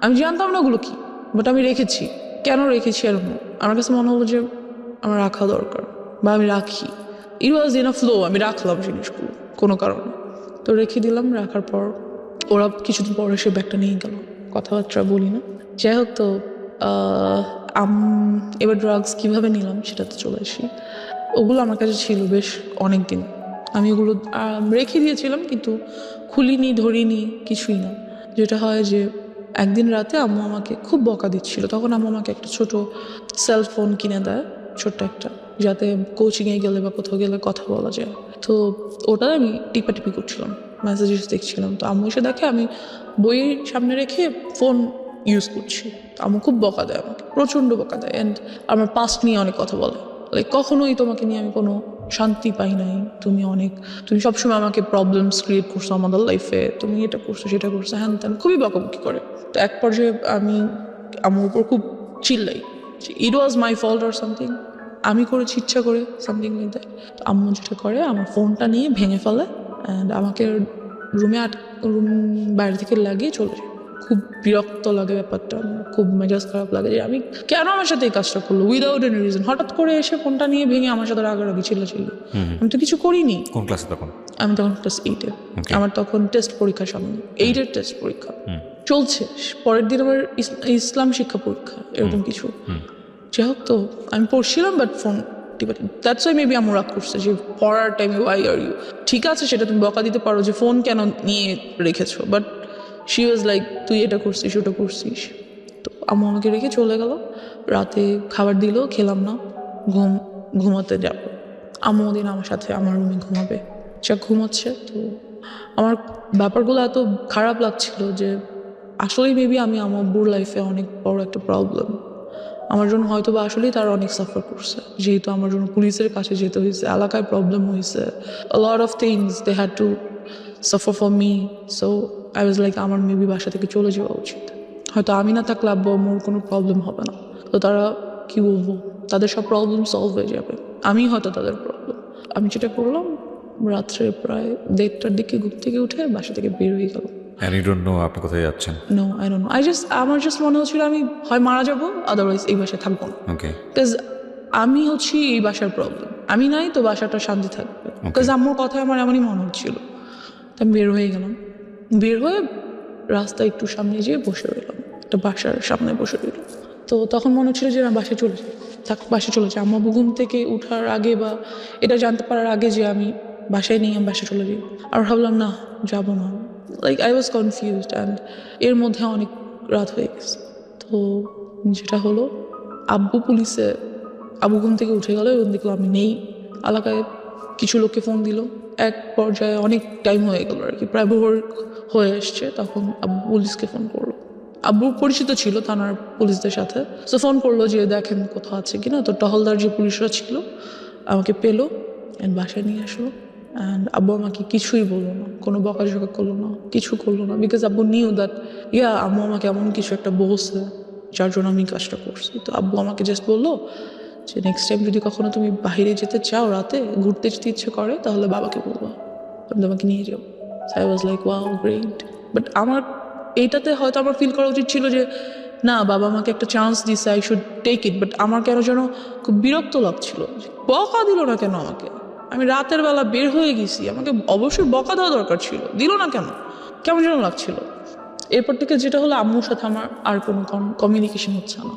আমি জানতাম না ওগুলো কি, বাট আমি রেখেছি। কেন রেখেছি আর আমার কাছে মনে হলো যে আমার রাখা দরকার, বা আমি রাখি। ইট ওয়াজ ইন আ ফ্লো, আমি রাখলাম জিনিসগুলো কোনো কারণে। তো রেখে দিলাম। রাখার পর ওরা কিছুদিন পরে সে ব্যাগটা নিয়ে গেল, কথাবার্তা বলি না। যাই হোক, তো এবার ড্রাগস কীভাবে নিলাম সেটাতে চলে আসি। ওগুলো আমার কাছে ছিল বেশ অনেক দিন, আমি ওগুলো রেখে দিয়েছিলাম, কিন্তু খুলিনি, ধরিনি, কিছুই না। যেটা হয় যে একদিন রাতে আম্মু আমাকে খুব বকা দিচ্ছিল, তখন আম্মু আমাকে একটা ছোট সেলফোন কিনে দেয়, ছোট্ট একটা, যাতে কোচিংয়ে গেলে বা কোথাও গেলে কথা বলা যায়। তো ওটা আমি টিপাটিপি করছিলাম, মেসেজেস দেখছিলাম। তো আম্মু এসে দেখে আমি বইয়ের সামনে রেখে ফোন ইউজ করছি। আম্মু খুব বকা দেয় আমাকে, প্রচণ্ড বকা দেয়, অ্যান্ড আমার পাস্ট নিয়ে অনেক কথা বলে, লাইক কখনোই তোমাকে নিয়ে আমি কোনো শান্তি পাই নাই, তুমি সবসময় আমাকে প্রবলেমস ক্রিয়েট করছো আমাদের লাইফে, তুমি এটা করছো সেটা করছো, হ্যান ত্যান, খুবই বকাবকি করে। তো এক পর্যায়ে আমি আমার উপর খুব চিল্লাই, ইট ওয়াজ মাই ফল্ট অর সামথিং, আমি করেছি ইচ্ছা করে, সামথিং লাইক দ্যাট। তো আম্মু যেটা করে, আমার ফোনটা নিয়ে ভেঙে ফেলে অ্যান্ড আমাকে রুম বাইরে থেকে লাগিয়ে চলে যায়। খুব বিরক্ত লাগে ব্যাপারটা, আমার খুব মেজাজ খারাপ লাগে যে আমি কেন আমার সাথে এই কাজটা করলো উইদাউট এনি রিজন। হঠাৎ করে এসে ফোনটা নিয়ে ভেঙে আমার সাথে রাগারাগি চিল্লাচিল্লি, আমি তো কিছু করিনি। কোন ক্লাসে তখন? আমি তখন ক্লাস 8-এ। আমার তখন টেস্ট পরীক্ষা সামনে, 8-এর টেস্ট পরীক্ষা চলছে, পরের দিন আমার ইসলাম শিক্ষা পরীক্ষা, এরকম কিছু। যাই হোক, তো আমি পড়ছিলাম, but phone that's why maybe আমার রাগ করছে যে পড়ার টাইমে ওয়াই আর ইউ, ঠিক আছে সেটা তুমি বকা দিতে পারো যে ফোন কেন নিয়ে রেখেছো, বাট শি ওয়াজ লাইক তুই এটা করছিস ওটা করছিস। তো আম্মু আমাকে রেখে চলে গেল। রাতে খাবার দিল, খেলাম না, ঘুমাতে যাব। আম্মু ওদিন আমার সাথে আমার রুমে ঘুমাবে, সে ঘুমাচ্ছে। তো আমার ব্যাপারগুলো এত খারাপ লাগছিল যে আসলেই মেবি আমি আমার আব্বুর লাইফে অনেক বড় একটা প্রবলেম। আমার জন্য হয়তো বা আসলেই তারা অনেক সাফার করছে, যেহেতু আমার জন্য পুলিশের কাছে যেতে হয়েছে, এলাকায় প্রবলেম হয়েছে, a lot of things they had to suffer for me. So I was like আমার মেবি বাসা থেকে চলে যাওয়া উচিত, হয়তো আমি না থাকলে আব্বু আম্মুর কোনো প্রবলেম হবে না। তো তারা কী বলবো, তাদের সব প্রবলেম সলভ হয়ে যাবে, আমি হয়তো তাদের প্রবলেম। আমি যেটা করলাম, রাত্রে প্রায় 1:30টার দিকে ঘুম থেকে উঠে বাসা থেকে বের হয়ে গেলাম। And you don't know আপনি কোথায় যাচ্ছেন? নো আই ডোন্ট নো, আমার জাস্ট মনে হচ্ছিল আমি হয় মারা যাবো, আদারওয়াইজ এই বাসায় থাকবো না। ওকে, বিকজ আমি হচ্ছি এই বাসার প্রবলেম, আমি নাই তো বাসাটা শান্তি থাকবে। বিকজ আম্মুর কথা আমার এমনই মনে হচ্ছিল। তো আমি বের হয়ে গেলাম, বের হয়ে রাস্তায় একটু সামনে যেয়ে বসে রইলাম, একটা বাসার সামনে বসে রইলাম। তো তখন মনে হচ্ছিল যে না, বাসায় চলে যাই, থাক বাসায় চলে যাই। আম্মা ঘুম থেকে উঠার আগে বা এটা জানতে পারার আগে যে আমি বাসায় নেই, আমি বাসায় চলে যাই। আর ভাবলাম না, যাবো না। Like I was confused and এর মধ্যে অনেক রাত হয়ে গেছে। তো যেটা হলো, আব্বু ঘুম থেকে উঠে গেল এবং দেখলো আমি নেই। এলাকায় কিছু লোককে ফোন দিল, এক পর্যায়ে অনেক টাইম হয়ে গেল আর কি, প্রায় ভোর হয়ে এসছে। তখন আব্বু পুলিশকে ফোন করলো, আব্বু পরিচিত ছিল থানার পুলিশদের সাথে। তো ফোন করলো যে দেখেন কোথাও আছে কিনা। তো টহলদার যে পুলিশরা ছিল আমাকে পেলো অ্যান্ড বাসায় নিয়ে আসলো। অ্যান্ড আব্বু আমাকে কিছুই বললো না, কোনো বকাঝকা করলো না, কিছু করলো না। বিকজ আব্বু নিউ দ্যাট আম্মু আমাকে এমন কিছু একটা বলছে যার জন্য আমি কাজটা করছি। তো আব্বু আমাকে জাস্ট বললো যে নেক্সট টাইম যদি কখনো তুমি বাইরে যেতে চাও, রাতে ঘুরতে যেতে ইচ্ছে করে, তাহলে বাবাকে বলবা, আমি তোমাকে নিয়ে যাবো। I was like wow great. But আমার এইটাতে হয়তো আমার ফিল করা উচিত ছিল যে না, বাবা আমাকে একটা চান্স দিছে, I should take it. But আমার কেন যেন খুব বিরক্ত লাগছিল, বকা দিল না কেন আমাকে? আমি রাতের বেলা বের হয়ে গেছি, আমাকে অবশ্যই বকা দেওয়া দরকার ছিল, দিল না কেন? কেমন যেন লাগছিল। এরপর থেকে যেটা হলো, আম্মুর সাথে আমার আর কোনো কমিউনিকেশন হচ্ছে না,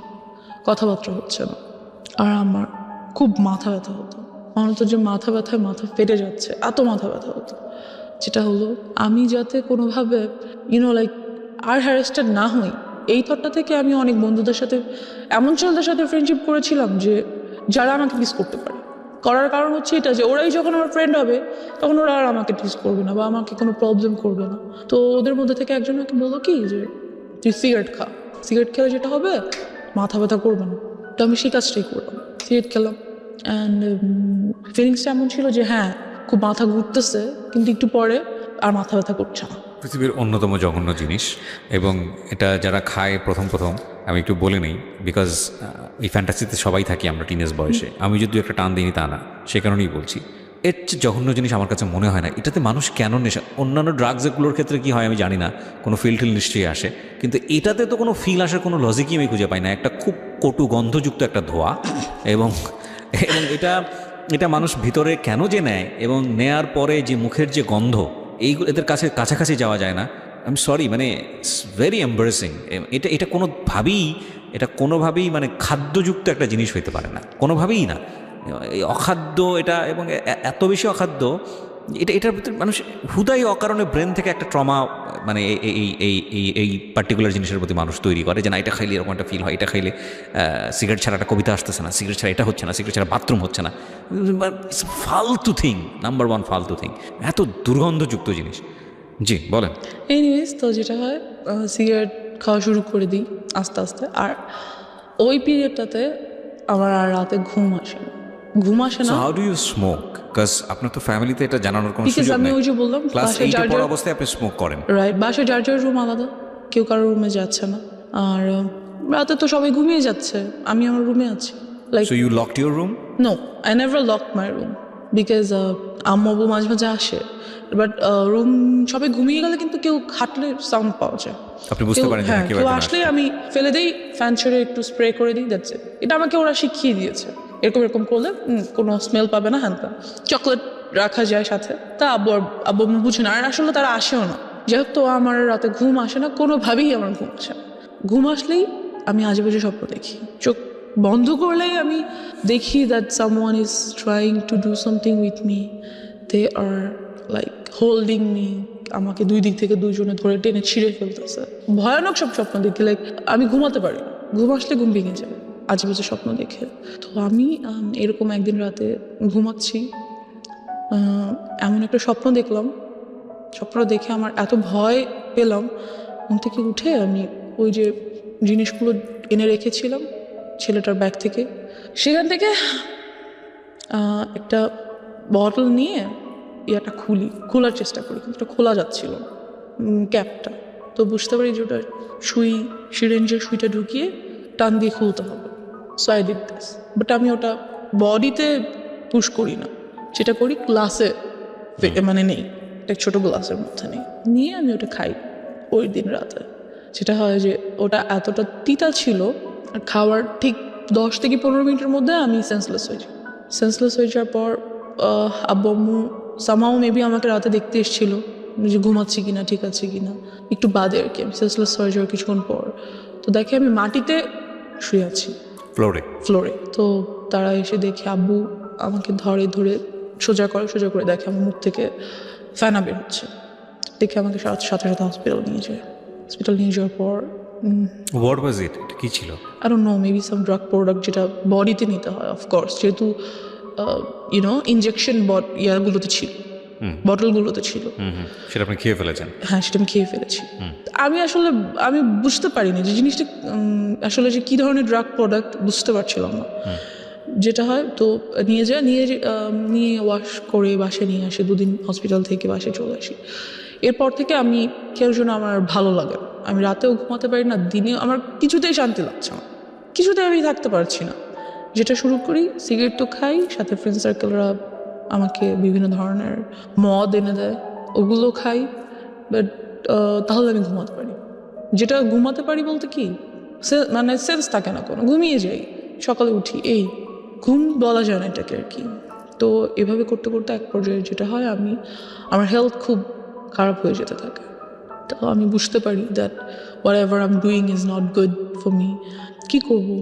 কথাবার্তা হচ্ছে না। আর আমার খুব মাথা ব্যথা হতো, মনে হতো যে মাথা ব্যথায় মাথা ফেটে যাচ্ছে, এত মাথা ব্যথা হতো। যেটা হলো, আমি যাতে কোনোভাবে লাইক আর হ্যারাসড না হই, এই থটটা থেকে আমি অনেক বন্ধুদের সাথে, এমন ছেলেদের সাথে ফ্রেন্ডশিপ করেছিলাম যে যারা আমাকে মিস করতে পারে। করার কারণ হচ্ছে এটা যে ওরাই যখন আমার ফ্রেন্ড হবে, তখন ওরা আর আমাকে টিস করবে না বা আমাকে কোনো প্রবলেম করবে না। তো ওদের মধ্যে থেকে একজন আমাকে বললো কি যে তুই সিগারেট খা, সিগারেট খেলে যেটা হবে, মাথা ব্যথা করবে না। তো আমি সেই কাজটাই করলাম, সিগারেট খেলাম। অ্যান্ড ফিলিংসটা এমন ছিল যে হ্যাঁ, খুব মাথা ঘুরতেছে, কিন্তু একটু পরে আর মাথা ব্যথা করছে না। পৃথিবীর অন্যতম জঘন্য জিনিস, এবং এটা যারা খায় প্রথম আমি একটু বলে নিই, বিকজ এই ফ্যান্টাসিতে সবাই থাকি আমরা টিনেজ বয়সে। আমি যদি একটা টান দিইনি তা না, সে কারণেই বলছি। এর চেয়ে জঘন্য জিনিস আমার কাছে মনে হয় না। এটাতে মানুষ কেন নেশা, অন্যান্য ড্রাগসগুলোর ক্ষেত্রে কি হয় আমি জানি না, কোনো ফিল নিশ্চয়ই আসে, কিন্তু এটাতে তো কোনো ফিল আসার কোনো লজিকই আমি খুঁজে পাই না। একটা খুব কটু গন্ধযুক্ত একটা ধোঁয়া, এবং এটা মানুষ ভিতরে কেন যে নেয়, এবং নেয়ার পরে যে মুখের যে গন্ধ, এইগুলো এদের কাছাকাছি যাওয়া যায় না। আই এম সরি, মানে ইটস ভেরি এম্বারেসিং। এটা কোনোভাবেই মানে খাদ্যযুক্ত একটা জিনিস হইতে পারে না, কোনোভাবেই না। এই অখাদ্য এটা, এবং এত বেশি অখাদ্য, এটার ভিতরে মানুষ হুদাই অকারণে ব্রেন থেকে একটা ট্রমা, মানে এই পার্টিকুলার জিনিসের প্রতি মানুষ তৈরি করে যে না, এটা খাইলে এরকম একটা ফিল হয়, এটা খাইলে সিগারেট ছাড়া একটা কবিতা আসতেছে না, সিগারেট ছাড়া এটা হচ্ছে না, সিগারেট ছাড়া বাথরুম হচ্ছে না। ফালতু থিং, নাম্বার 1 ফালতু থিং, এত দুর্গন্ধযুক্ত জিনিস। জি বলেন। এনিওয়েজ, তো যেটা হয়, সিগারেট খাওয়া শুরু করে দিই আস্তে আস্তে। আর ওই পিরিয়ডটাতে আমার আর রাতে ঘুম আসে না। How do you smoke? Because আপনার তো ফ্যামিলিতে এটা জানানোর কোনো সুযোগ আমি নেই। ওই যে বললাম, ক্লাস বাসায় 8 যার পড়া অবস্থায় আপনি স্মোক করেন, রাইট? বাসায় যার যার রুম আলাদা, কেউ কারোর রুমে যাচ্ছে না। আর রাতে তো সবাই ঘুমিয়ে যাচ্ছে, আমি আমার রুমে আছি। Like so you locked your room? No, I never lock my room, because আম্মু মাঝে মাঝে আসে। বাট রুম সবাই ঘুমিয়ে গেলে কিন্তু কেউ হাঁটলে সাউন্ড পাওয়া যায়, আপনি বুঝতে পারেন যে কেউ আসলে আমি ফেলে দিই, ফ্যান ছেড়ে একটু স্প্রে করে দিই, দ্যাটস ইট। এটা আমাকে ওরা শিখিয়ে দিয়েছে, এরকম করলে কোনো স্মেল পাবে না। হ্যাঁ, চকলেট রাখা যায় সাথে, তা আব্বু বুঝে না। আর আসলে তারা আসেও না, যেহেতু আমার রাতে ঘুম আসে না, কোনোভাবেই আমার ঘুম আসে না। ঘুম আসলেই আমি আজেবাজে স্বপ্ন দেখি, চোখ বন্ধ করলেই আমি দেখি that someone is trying to do something with me, they are like holding me, আমাকে দুই দিক থেকে দুইজনে ধরে টেনে ছিঁড়ে ফেলতেছে। ভয়ানক সব স্বপ্ন দেখি, লাইক আমি ঘুমাতে পারি না, ঘুম আসলে ঘুম ভেঙে যাবে। আজেবাজে স্বপ্ন দেখে। তো আমি এরকম একদিন রাতে ঘুমাচ্ছি, এমন একটা স্বপ্ন দেখলাম। স্বপ্নটা দেখে আমার এত ভয় পেলাম, ঘুম থেকে উঠে আমি ওই যে জিনিসগুলো এনে রেখেছিলাম ছেলেটার ব্যাগ থেকে, সেখান থেকে একটা বটল নিয়ে ইয়াটা খোলার চেষ্টা করি, কিন্তু এটা খোলা যাচ্ছিল না, ক্যাপটা। তো বুঝতে পারি যে ওটা সিরিঞ্জের সুইটা ঢুকিয়ে টান দিয়ে খুলতে হবে। So I did this, but আমি ওটা বডিতে পুশ করি না, যেটা করি গ্লাসে, মানে নেই, একটা ছোটো গ্লাসের মধ্যে নিয়ে আমি ওটা খাই ওই দিন রাতে। যেটা হয় যে ওটা এতটা তিতা ছিল, আর খাওয়ার ঠিক 10 থেকে 15 মিনিটের মধ্যে আমি সেন্সলেস হয়ে যাওয়ার পর আব্বু আম্মু সামাও মেবি আমাকে রাতে দেখতে এসেছিলো যে ঘুমাচ্ছি কিনা, ঠিক আছে কিনা, একটু বাদে আর কি। আমি সেন্সলেস হয়ে যাওয়ার কিছুক্ষণ পর তো দেখে আমি মাটিতে শুয়ে আছি, ফ্লোরে। তো তারা এসে দেখে, আব্বু আমাকে ধরে সোজা করে দেখে আমার মুখ থেকে ফেনা বের হচ্ছে। দেখে আমাকে সাথে হসপিটাল নিয়ে যাওয়ার পর হোয়াট ওয়াজ ইট, কি ছিল? I don't know, maybe some drug product যেটা বডিতে নিতে হয়, অফকোর্স, যেহেতু ইনজেকশন ইয়াগুলোতে ছিল, বটলগুলোতে ছিল। সেটা আপনি খেয়ে ফেলেছেন? হ্যাঁ, সেটা আমি খেয়ে ফেলেছি। আমি বুঝতে পারিনি যে জিনিসটা আসলে যে কী ধরনের ড্রাগ প্রোডাক্ট, বুঝতে পারছিলাম না। যেটা হয় তো নিয়ে ওয়াশ করে বাসায় নিয়ে আসি, 2 দিন হসপিটাল থেকে বাসায় চলে আসি। এরপর থেকে আমি কেউ যেন আমার ভালো লাগে না, আমি রাতেও ঘুমাতে পারি না, দিনে আমার কিছুতেই শান্তি লাগছে না, কিছুতেই আমি থাকতে পারছি না। যেটা শুরু করি, সিগারেট তো খাই, সাথে ফ্রেন্ড সার্কেলরা আমাকে বিভিন্ন ধরনের মদ এনে দেয়, ওগুলো খাই, বাট তাহলে আমি ঘুমাতে পারি। যেটা ঘুমাতে পারি বলতে কি, মানে সেন্স থাকে না কোনো, ঘুমিয়ে যাই, সকালে উঠি, এই ঘুম বলা যায় না এটাকে আর কি। তো এভাবে করতে করতে এক পর্যায়ে যেটা হয়, আমার হেলথ খুব খারাপ হয়ে যেতে থাকে। তো আমি বুঝতে পারি that whatever I am doing is not good for me. কী করবো,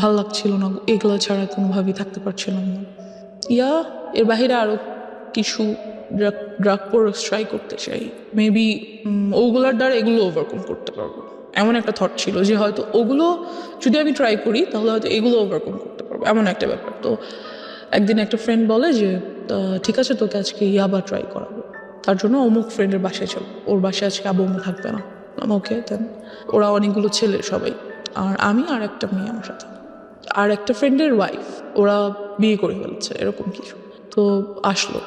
ভালো লাগছিল না, এগুলো ছাড়া কোনোভাবেই থাকতে পারছিলাম না। এর বাহিরে আরও কিছু ড্রাগ প্রোডাক্টস ট্রাই করতে চাই, মেবি ওগুলোর দ্বারা এগুলো ওভারকাম করতে পারবো। এমন একটা থট ছিল যে হয়তো ওগুলো যদি আমি ট্রাই করি তাহলে হয়তো এগুলো ওভারকাম করতে পারবো, এমন একটা ব্যাপার। তো একদিন একটা ফ্রেন্ড বলে যে ঠিক আছে, তোকে আজকে ইয়াবা ট্রাই করাবো, তার জন্য অমুক ফ্রেন্ডের বাসায় চল, ওর বাসায় আজকে আব্বু আম্মু থাকবে না। ওকে, দেন ওরা অনেকগুলো ছেলে সবাই, আর আমি আর একটা মেয়ে আমার সাথে, আর একটা ফ্রেন্ডের ওয়াইফ, ওরা বিয়ে করে ফেলছে, এরকম কিছু। তো আসলো,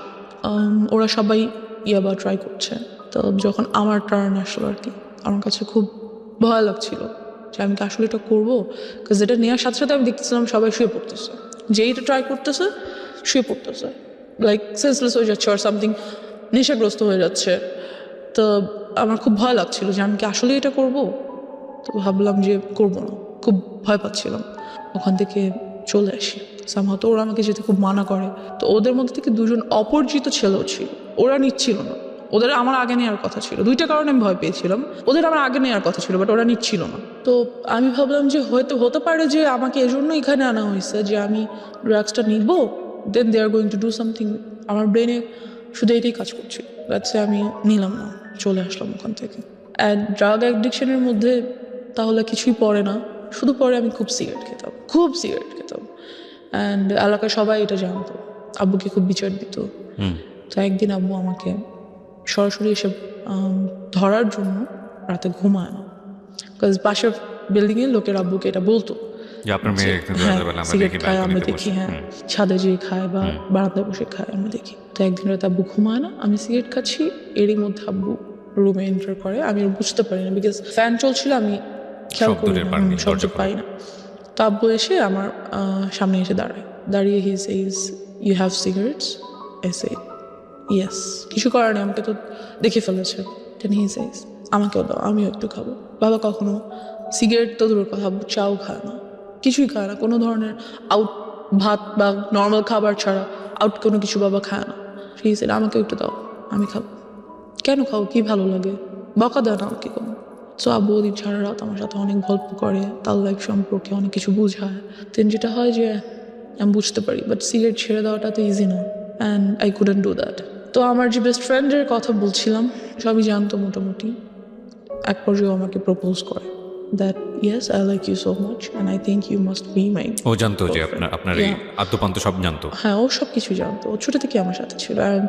ওরা সবাই ইয়াবা ট্রাই করছে। তো যখন আমার টার্ন আসলো আর কি, আমার কাছে খুব ভয় লাগছিল যে আমি কি আসলে এটা করবো, বিকজ এটা নেওয়ার সাথে সাথে আমি দেখতেছিলাম সবাই শুয়ে পড়তেছে, যেইটা ট্রাই করতেছে শুয়ে পড়তেছে, লাইক সেন্সলেস হয়ে যাচ্ছে আর সামথিং, নেশাগ্রস্ত হয়ে যাচ্ছে। তো আমার খুব ভয় লাগছিল যে আমি কি আসলে এটা করব। তো ভাবলাম যে করবো না, খুব ভয় পাচ্ছিলাম। ওখান থেকে চলে আসি সামহাও। ওরা আমাকে যেতে খুব মানা করে। তো ওদের মধ্যে থেকে 2জন অপরিচিত ছেলেও ছিল, ওরা নিচ্ছিল না, ওদের আমার আগে নেওয়ার কথা ছিল। 2টা কারণে আমি ভয় পেয়েছিলাম, ওদের আমার আগে নেওয়ার কথা ছিল, বাট ওরা নিচ্ছিল না। তো আমি ভাবলাম যে হয়তো হতে পারে যে আমাকে এজন্য এখানে আনা হয়েছে যে আমি ড্রাগসটা নিব, then they are going to do something. আমার ব্রেনে শুধু এটাই কাজ করছিল, দ্যাটস আমি নিলাম না, চলে আসলাম ওখান থেকে। অ্যান্ড ড্রাগ অ্যাডিকশনের মধ্যে তাহলে কিছুই পড়ে না, শুধু পরে আমি খুব সিগারেট খেতাম। অ্যান্ড এলাকায় সবাই এটা জানতো, আব্বুকে খুব বিচার দিত। তো একদিন আব্বু আমাকে সরাসরি এসে ধরার জন্য রাতে ঘুমায় না, বিকজ পাশের বিল্ডিংয়ের লোকের আব্বুকে এটা বলতো, সিগারেট খায় আমরা দেখি, হ্যাঁ, ছাদে যেয়ে খায় বা বারান্দায় বসে খায় আমরা দেখি। তো একদিন রাতে আব্বু ঘুমায় না, আমি সিগারেট খাচ্ছি, এরই মধ্যে আব্বু রুমে এন্টার করে। আমি বুঝতে পারি না, বিকজ ফ্যান চলছিল, আমি খেয়াল করি না, শব্দ পাই না। তো আব্বু এসে আমার সামনে এসে দাঁড়িয়ে he says, you have cigarettes? I say yes. কিছু করার নেই, আমাকে তো দেখে ফেলেছে। দেন হি সেইজ, আমাকেও দাও, আমিও একটু খাবো। বাবা কখনো সিগারেট তো দূরের কথা, আব্বু চাও খায় না, কিছুই খায় না, কোনো ধরনের আউট ভাত বা নর্মাল খাবার ছাড়া আউট কোনো কিছু বাবা খায় না। হি সেইড, আমাকে একটু দাও, আমি খাবো। কেন খাও, কি ভালো লাগে, বকা দেয় না আমাকে কোনো। সো আব্বু ওদিন সারা রাত আমার সাথে অনেক গল্প করে, তার লাইফ সম্পর্কে অনেক কিছু বোঝায়। দেন যেটা হয় যে আমি বুঝতে পারি, বাট সিগারেট ছেড়ে দেওয়াটা তো ইজি না, and I couldn't do that. তো আমার যে বেস্ট ফ্রেন্ডের কথা বলছিলাম, সবই জানতো মোটামুটি। এক পর্যায়ে আমাকে প্রপোজ করে that yes, I like you so much and I think you must be my ও জানতো যে girlfriend." আপনার এই Yeah. আদ্যপান্ত সব জানতো। হ্যাঁ, ও সব কিছু জানতো, ও ছোটো থেকে আমার সাথে ছিল। অ্যান্ড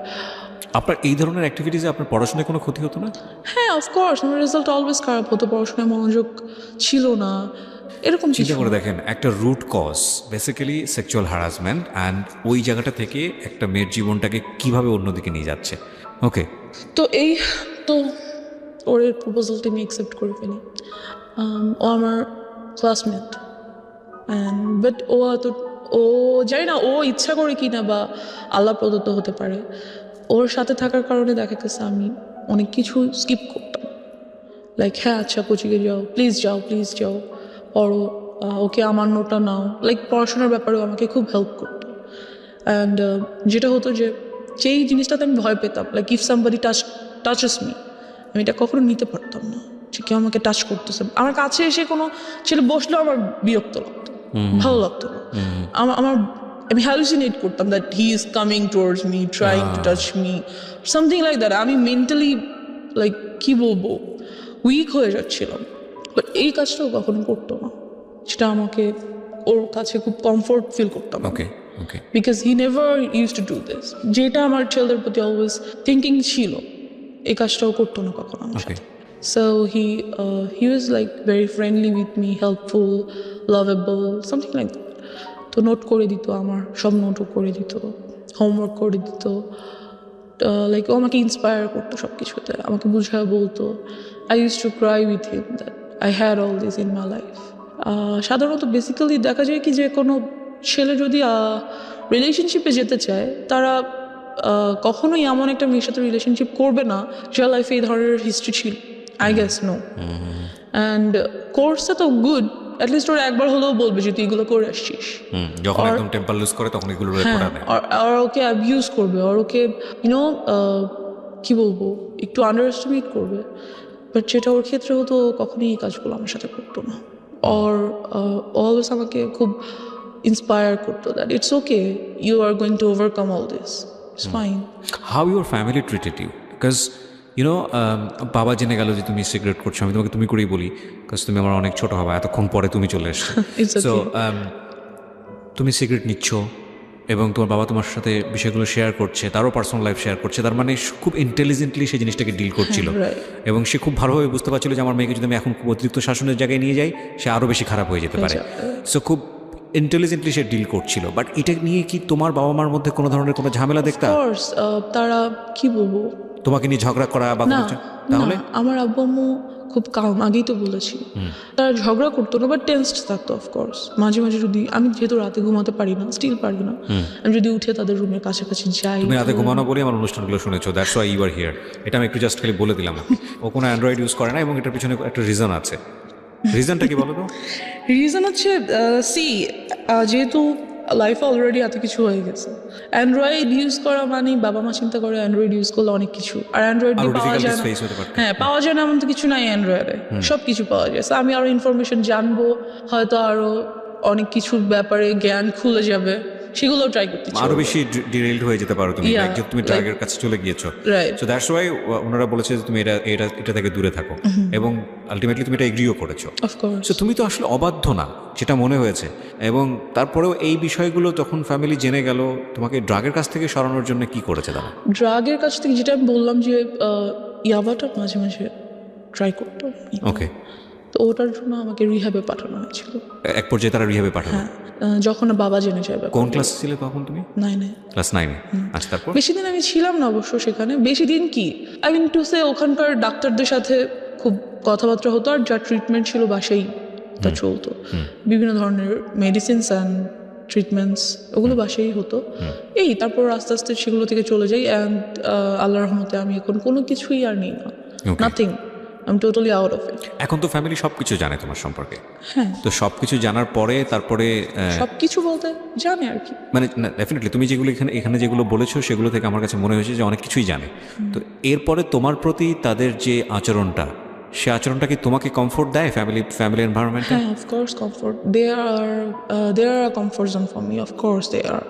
আপনার এই ধরনের অ্যাক্টিভিটিসে আপনার পড়াশোনায় কোনো ক্ষতি হতো না? হ্যাঁ, অফকোর্স আমার রেজাল্ট অলওয়েজ খারাপ হতো, পড়াশোনায় মনোযোগ ছিল না, এরকম চিন্তা কিছু। করে দেখেন, একটা root cause basically sexual harassment, and ওই জায়গাটা থেকে একটা মেয়ের জীবনটাকে কিভাবে অন্যদিকে নিয়ে যাচ্ছে। ওকে, তো ওর এর প্রপোজালটা আমি অ্যাকসেপ্ট করে ফেলি। ও আমার ক্লাসমেট, বাট ও জানি না ও ইচ্ছা করে কি না, বা আল্লাহ প্রদত্ত হতে পারে, ওর সাথে থাকার কারণে দেখা গেছে আমি অনেক কিছু স্কিপ করতাম। লাইক হ্যাঁ আচ্ছা কোচিংয়ে যাও, প্লিজ যাও পড়ো, ওকে আমার নোটটা নাও, লাইক পড়াশোনার ব্যাপারেও আমাকে খুব হেল্প করতো। অ্যান্ড যেটা হতো যেই জিনিসটাতে আমি ভয় পেতাম, like if somebody touches me, আমি এটা কখনো নিতে পারতাম না যে কেউ আমাকে টাচ করতেছে। আমার কাছে এসে কোনো ছেলে বসলেও আমার বিরক্ত লাগতো, ভালো লাগতো না। আমি হ্যালুসিনেট করতাম that he is coming towards me, trying to touch me, something like that. আমি মেন্টালি লাইক কি বলবো, উইক হয়ে যাচ্ছিলাম। বাট এই কাজটাও কখনো করতো না, সেটা আমাকে ওর কাছে খুব কমফোর্ট ফিল করতাম। Okay, okay. Because he never use to do this, যেটা আমার ছেলেদের প্রতি অলওয়েজ থিঙ্কিং ছিল, এই কাজটাও করতো না কখনো আমার সাথে। So he was like very friendly with me, helpful, lovable, something like that. তো নোট করে দিত, আমার সব নোটও করে দিত, হোমওয়ার্ক করে দিত, লাইক ও আমাকে ইন্সপায়ার করতো সব কিছুতে, আমাকে বুঝায় বলতো। I use to cry with him that I had all this in my life. সাধারণত বেসিক্যালি দেখা যায় কি, যে কোনো ছেলে যদি রিলেশনশিপে যেতে চায়, তারা কখনোই এমন একটা মেয়ের সাথে রিলেশনশিপ করবে না যার লাইফে এই ধরনের হিস্ট্রি ছিল। I guess no. অ্যান্ড কোর্সটা তো গুড, অ্যাটলিস্ট ওরা একবার হলেও বলবে যে তুই এগুলো করে আসছিস। যখন একদম টেম্পার লুজ করে তখন এগুলো রেকর্ড হবে। আর ওকে অ্যাবিউজ করবে, আর ওকে ইউনো কি বলবো, একটু আন্ডার এস্টিমেট করবে। বাট যেটা ওর ক্ষেত্রে হতো, কখনোই এই কাজগুলো আমার সাথে করতো না। আর অলওয়েজ আমাকে খুব ইন্সপায়ার করতো that it's okay, you are going to overcome all this, it's fine. How your family treated you? Because বাবা জেনে গেল যে তুমি সিগারেট করছো, আমি তোমাকে তুমি করেই বলি, বিকজ তুমি আমার অনেক ছোটো হবা, এতক্ষণ পরে তুমি চলে এসছো। It's okay. সো তুমি সিগারেট নিচ্ছ এবং তোমার বাবা তোমার সাথে বিষয়গুলো শেয়ার করছে, তারও পার্সোনাল লাইফ শেয়ার করছে, তার মানে খুব ইন্টেলিজেন্টলি সেই জিনিসটাকে ডিল করছিল। এবং সে খুব ভালোভাবে বুঝতে পারছিল যে আমার মেয়েকে যদি আমি এখন খুব অতিরিক্ত শাসনের জায়গায় নিয়ে যাই, সে আরও বেশি খারাপ হয়ে যেতে পারে। সো খুব ইন্টেলিজেন্টলি সে ডিল করছিল। বাট এটা নিয়ে কি তোমার বাবা মার মধ্যে কোনো ধরনের কোনো ঝামেলা দেখতা? কোর্স তারা কি বলবো, তোমাকে নিয়ে ঝগড়া করা বা না তাহলে? আমার আব্বু আম্মু খুব কাম, আগেই তো বলেছি। তারা ঝগড়া করতো না, বাট টেন্সড থাকতো অফকোর্স। মাঝে মাঝে যদি আমি যেহেতু রাতে ঘুমাতে পারি না, স্টিল পারি না, আমি যদি উঠে তাদের রুমের কাছাকাছি যাই। তুমি রাতে ঘুমানো বলে আমার অনুষ্ঠানগুলো শুনেছো, that's why you are here. এটা আমি একটু জাস্ট খালি বলে দিলাম। ও কোনো অ্যান্ড্রয়েড ইউজ করে না এবং এটার পিছনে একটা রিজন আছে। রিজনটা কি বলো তো? রিজন হচ্ছে যেহেতু লাইফে অলরেডি এত কিছু হয়ে গেছে, অ্যান্ড্রয়েড ইউজ করা মানে বাবা মা চিন্তা করে অ্যান্ড্রয়েড ইউজ করলে অনেক কিছু, আর অ্যান্ড্রয়েড দিয়ে পাওয়া যায় না। হ্যাঁ, পাওয়া যায় না এমন তো কিছু নাই, অ্যান্ড্রয়েডে সব কিছু পাওয়া যায়। So আমি আরো ইনফরমেশন জানবো, হয়তো আরো অনেক কিছুর ব্যাপারে জ্ঞান খুলে যাবে, সেগুলো ট্রাই করতে চাই। আরো বেশি ডিরেইলড হয়ে যেতে পারো তুমি, যেহেতু তুমি ড্রাগের কাছে চলে গিয়েছো। সো দ্যাটস ওয়াই ওনারা বলেছে যে তুমি এটা থেকে দূরে থাকো, এবং আলটিমেটলি তুমি এটা এগ্রিও করেছো। অফকোর্স। সো তুমি তো আসলে অবাধ্য না, যেটা মনে হয়েছে। এবং তারপরেও এই বিষয়গুলো যখন ফ্যামিলি জেনে গেল, তোমাকে ড্রাগের কাছ থেকে সরানোর জন্য কি করেছে তারা? ড্রাগের কাছ থেকে যেটা আমি বললাম যে ইয়াবাটা মাঝে মাঝে ট্রাই করতো। ওকে। তো ওটার জন্য আমাকে রিহ্যাবে পাঠানো হয়েছিল। এক পর্যায়ে তারা রিহ্যাবে পাঠালো? হ্যাঁ, যখন বাবা জেনে যাবে। কোন ক্লাসে ছিলে তখন তুমি? 9-এ। ক্লাস 9-এ। আচ্ছা, তারপর? বেশি দিন আমি ছিলাম না অবশ্য সেখানে। বেশি দিন কি, আই মিন টু সে, ওখানকার ডাক্তারদের সাথে খুব কথাবার্তা হতো, আর যা ট্রিটমেন্ট ছিল বাসায় তা চলতো। বিভিন্ন ধরনের মেডিসিনস অ্যান্ড ট্রিটমেন্টস, ওগুলো বাসায় হতো। তারপর আস্তে আস্তে সেগুলো থেকে চলে যাই। অ্যান্ড আল্লাহর রহমতে আমি এখন কোনো কিছুই আর নিই না, nothing. I am totally out of it. এখন তো ফ্যামিলি সবকিছু জানে তোমার সম্পর্কে। হ্যাঁ, তো সবকিছু জানার পরে তারপরে সবকিছু বলতে জানে আর কি, মানে ডেফিনেটলি তুমি যেগুলো এখানে যেগুলো বলেছো সেগুলো থেকে আমার কাছে মনে হয়েছে যে অনেক কিছুই জানে। তো এরপরে তোমার প্রতি তাদের যে আচরণটা, সে আচরণটা কি তোমাকে কমফোর্ট দেয় ফ্যামিলি এনভায়রনমেন্টে? হ্যাঁ, of course comfort. They are a comfort zone for me, of course they are.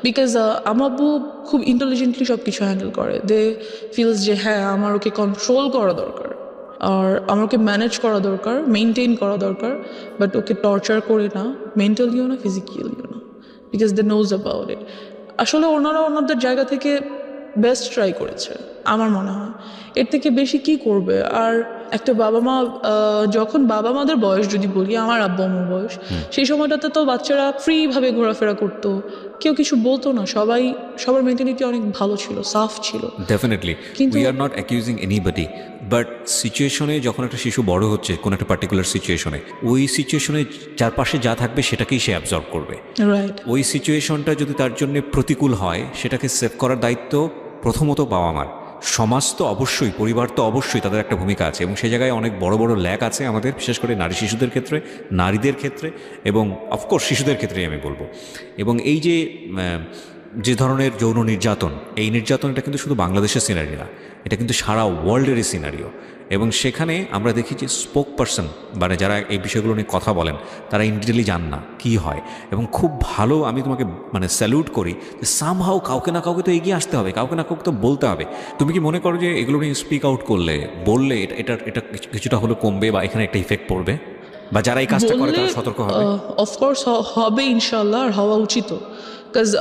Because আমার আব্বু খুব ইন্টেলিজেন্টলি সব কিছু হ্যান্ডেল করে। দে ফিলস যে হ্যাঁ আমার ওকে কন্ট্রোল করা দরকার, আর আমাকে ম্যানেজ করা দরকার, মেনটেন করা দরকার, বাট ওকে টর্চার করে না, মেন্টালিও না, ফিজিক্যালিও না, because they knows about it. আসলে ওনারা ওনাদের জায়গা থেকে বেস্ট ট্রাই করেছে আমার মনে হয়, এর থেকে বেশি কি করবে। আর একটা বাবা মা যখন বাবা মাদের বয়স যদি বলি, আমার আব্বু আম্মুর বয়স, সেই সময়টাতে তো বাচ্চারা ফ্রিভাবে ঘোরাফেরা করতো, কেউ কিছু বলতো না, সবার মেন্টালিটি অনেক ভালো ছিল, সাফ ছিল। Definitely we are not accusing anybody, but সিচুয়েশনে যখন একটা শিশু বড় হচ্ছে কোনো একটা পার্টিকুলার সিচুয়েশনে, ওই সিচুয়েশনে চারপাশে যা থাকবে সেটাকেই সে অ্যাবজর্ব করবে। রাইট। ওই সিচুয়েশনটা যদি তার জন্য প্রতিকূল হয়, সেটাকে সেভ করার দায়িত্ব প্রথমত বাবা মার। সমাজ তো অবশ্যই, পরিবার তো অবশ্যই, তাদের একটা ভূমিকা আছে, এবং সেই জায়গায় অনেক বড় বড় ল্যাক আছে আমাদের, বিশেষ করে নারী শিশুদের ক্ষেত্রে, নারীদের ক্ষেত্রে, এবং অফকোর্স শিশুদের ক্ষেত্রেই আমি বলবো। এবং এই যে ধরনের যৌন নির্যাতন, এই নির্যাতনটা কিন্তু শুধু বাংলাদেশের সিনারি না, এটা কিন্তু সারা ওয়ার্ল্ডেরই সিনারিও। এবং সেখানে আমরা দেখি যে স্পোক পারসন, মানে যারা এই বিষয়গুলো নিয়ে কথা বলেন, তারা ইনডিটেলি জান না কী হয়। এবং খুব ভালো, আমি তোমাকে মানে স্যালুট করি যে সামহাও কাউকে না কাউকে তো এগিয়ে আসতে হবে, কাউকে না কাউকে তো বলতে হবে। তুমি কি মনে করো যে এগুলো নিয়ে স্পিক আউট বললে এটা কিছুটা হলো কমবে, বা এখানে একটা ইফেক্ট পড়বে, বা যারা এই কাজটা করে তারা সতর্ক হবে? অফকোর্স হবে ইনশাল্লাহ, আর হওয়া উচিত। বিকজ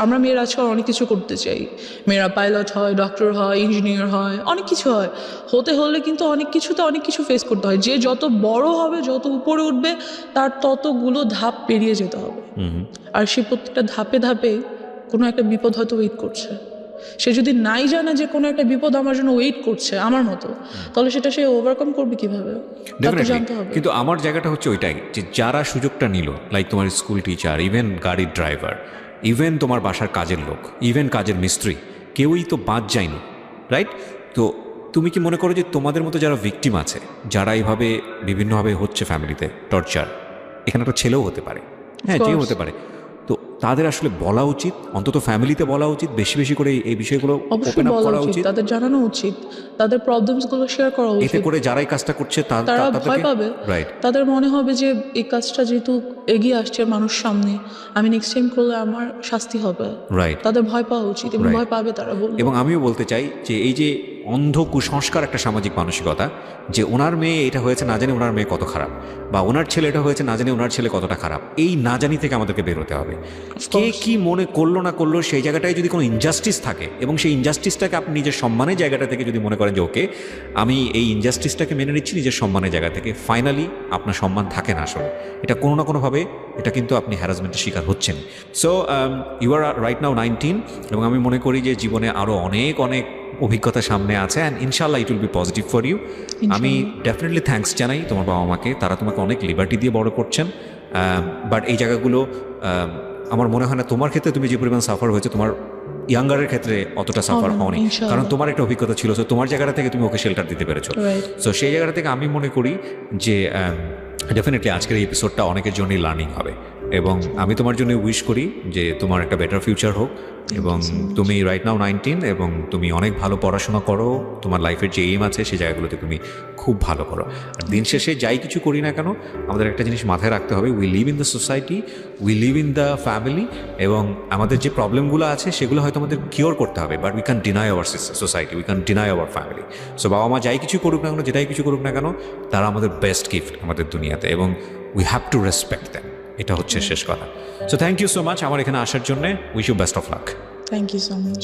আমরা মেয়েরা আজকাল অনেক কিছু করতে চাই, মেয়েরা পাইলট হয়, ডক্টর হয়, ইঞ্জিনিয়ার হয়, অনেক কিছু হয়। হতে হলে কিন্তু অনেক কিছু ফেস করতে হয়। যে যত বড় হবে, যত উপরে উঠবে, তার ততগুলো ধাপ পেরিয়ে যেতে হবে। আর সে প্রত্যেকটা ধাপে ধাপে কোনো একটা বিপদ হয়তো ওয়েট করছে। সে যদি নাই জানে যে কোনো একটা বিপদ আমার জন্য ওয়েট করছে আমার মতো, তাহলে সেটা সে ওভারকাম করবে কিভাবে, তাকে জানতে হবে। কিন্তু আমার জায়গাটা হচ্ছে ওইটাই, যে যারা সুযোগটা নিল, লাইক তোমার স্কুল টিচার, ইভেন গাড়ির ড্রাইভার, ইভেন তোমার বাসার কাজের লোক, ইভেন কাজের মিস্ত্রি, কেউই তো বাদ যায়নি, রাইট? তো তুমি কি মনে করো যে তোমাদের মতো যারা ভিকটিম আছে, যারা এইভাবে বিভিন্নভাবে হচ্ছে ফ্যামিলিতে টর্চার, এখানে একটা ছেলেও হতে পারে, হ্যাঁ, যেও হতে পারে, তো তাদের আসলে বলা উচিত, অন্তত ফ্যামিলিতে বলা উচিত, বেশি বেশি করে এই বিষয়গুলো অবশ্যই বলা উচিত, তাদের জানানো উচিত, তাদের প্রবলেমসগুলো শেয়ার করা উচিত। এতে করে যারাই কাজটা করছে তারা ভয় পাবে, রাইট, তাদের মনে হবে যে এই কাজটা যেহেতু এগিয়ে আসছে মানুষ সামনে, আমি নেক্সট টাইম করলে আমার শাস্তি হবে, রাইট। তাদের ভয় পাওয়া উচিত, এবং ভয় পাবে তারা বলবে। এবং আমিও বলতে চাই যে এই যে অন্ধ কুসংস্কার একটা সামাজিক মানসিকতা, যে ওনার মেয়ে এটা হয়েছে না জানি ওনার মেয়ে কত খারাপ, বা ওনার ছেলে এটা হয়েছে না জানি ওনার ছেলে কতটা খারাপ, এই না জানি থেকে আমাদেরকে বের হতে হবে। কে কি মনে করলো না করলো, সেই জায়গাটায় যদি কোনো ইনজাস্টিস থাকে, এবং সেই ইনজাস্টিসটাকে আপনি নিজের সম্মানের জায়গাটা থেকে যদি মনে করেন যে ওকে আমি এই ইনজাস্টিসটাকে মেনে নিচ্ছি নিজের সম্মানের জায়গা থেকে, ফাইনালি আপনার সম্মান থাকে না আসলে, এটা কোনো না কোনোভাবে এটা কিন্তু আপনি হ্যারাসমেন্টের শিকার হচ্ছেন। So you are right now 19, এবং আমি মনে করি যে জীবনে আরও অনেক অনেক অভিজ্ঞতা সামনে আছে, অ্যান্ড ইনশাল্লাহ it will be positive for you. আমি ডেফিনেটলি থ্যাঙ্কস জানাই তোমার বাবা মাকে, তারা তোমাকে অনেক লিবার্টি দিয়ে বড় করছেন, বাট এই জায়গাগুলো আমার মনে হয় না তোমার ক্ষেত্রে তুমি যে পরিমাণ সাফার হয়েছে, তোমার ইয়াঙ্গারের ক্ষেত্রে অতটা সাফার হওনি, কারণ তোমার একটা অভিজ্ঞতা ছিল, সো তোমার জায়গাটা থেকে তুমি ওকে শেল্টার দিতে পেরেছো। সো সেই জায়গাটা থেকে আমি মনে করি যে ডেফিনেটলি আজকের এই এপিসোডটা অনেকের জন্যই লার্নিং হবে, এবং আমি তোমার জন্য উইশ করি যে তোমার একটা বেটার ফিউচার হোক, এবং তুমি রাইট নাও 19, এবং তুমি অনেক ভালো পড়াশোনা করো, তোমার লাইফের যে এইম আছে সেই জায়গাগুলোতে তুমি খুব ভালো করো। আর দিন শেষে যাই কিছু করি না কেন, আমাদের একটা জিনিস মাথায় রাখতে হবে, we live in the society, we live in the family, এবং আমাদের যে প্রবলেমগুলো আছে সেগুলো হয়তো আমাদের কিওর করতে হবে, but we can deny our society, we can deny our family. So বাবা মা যাই কিছু করুক না কেন, যেটাই কিছু করুক না কেন, তারা আমাদের বেস্ট গিফট আমাদের দুনিয়াতে, এবং we have to respect them, এটা হচ্ছে শেষ কথা। So thank you so much আমার এখানে আসার জন্য, wish you best of luck. Thank you so much.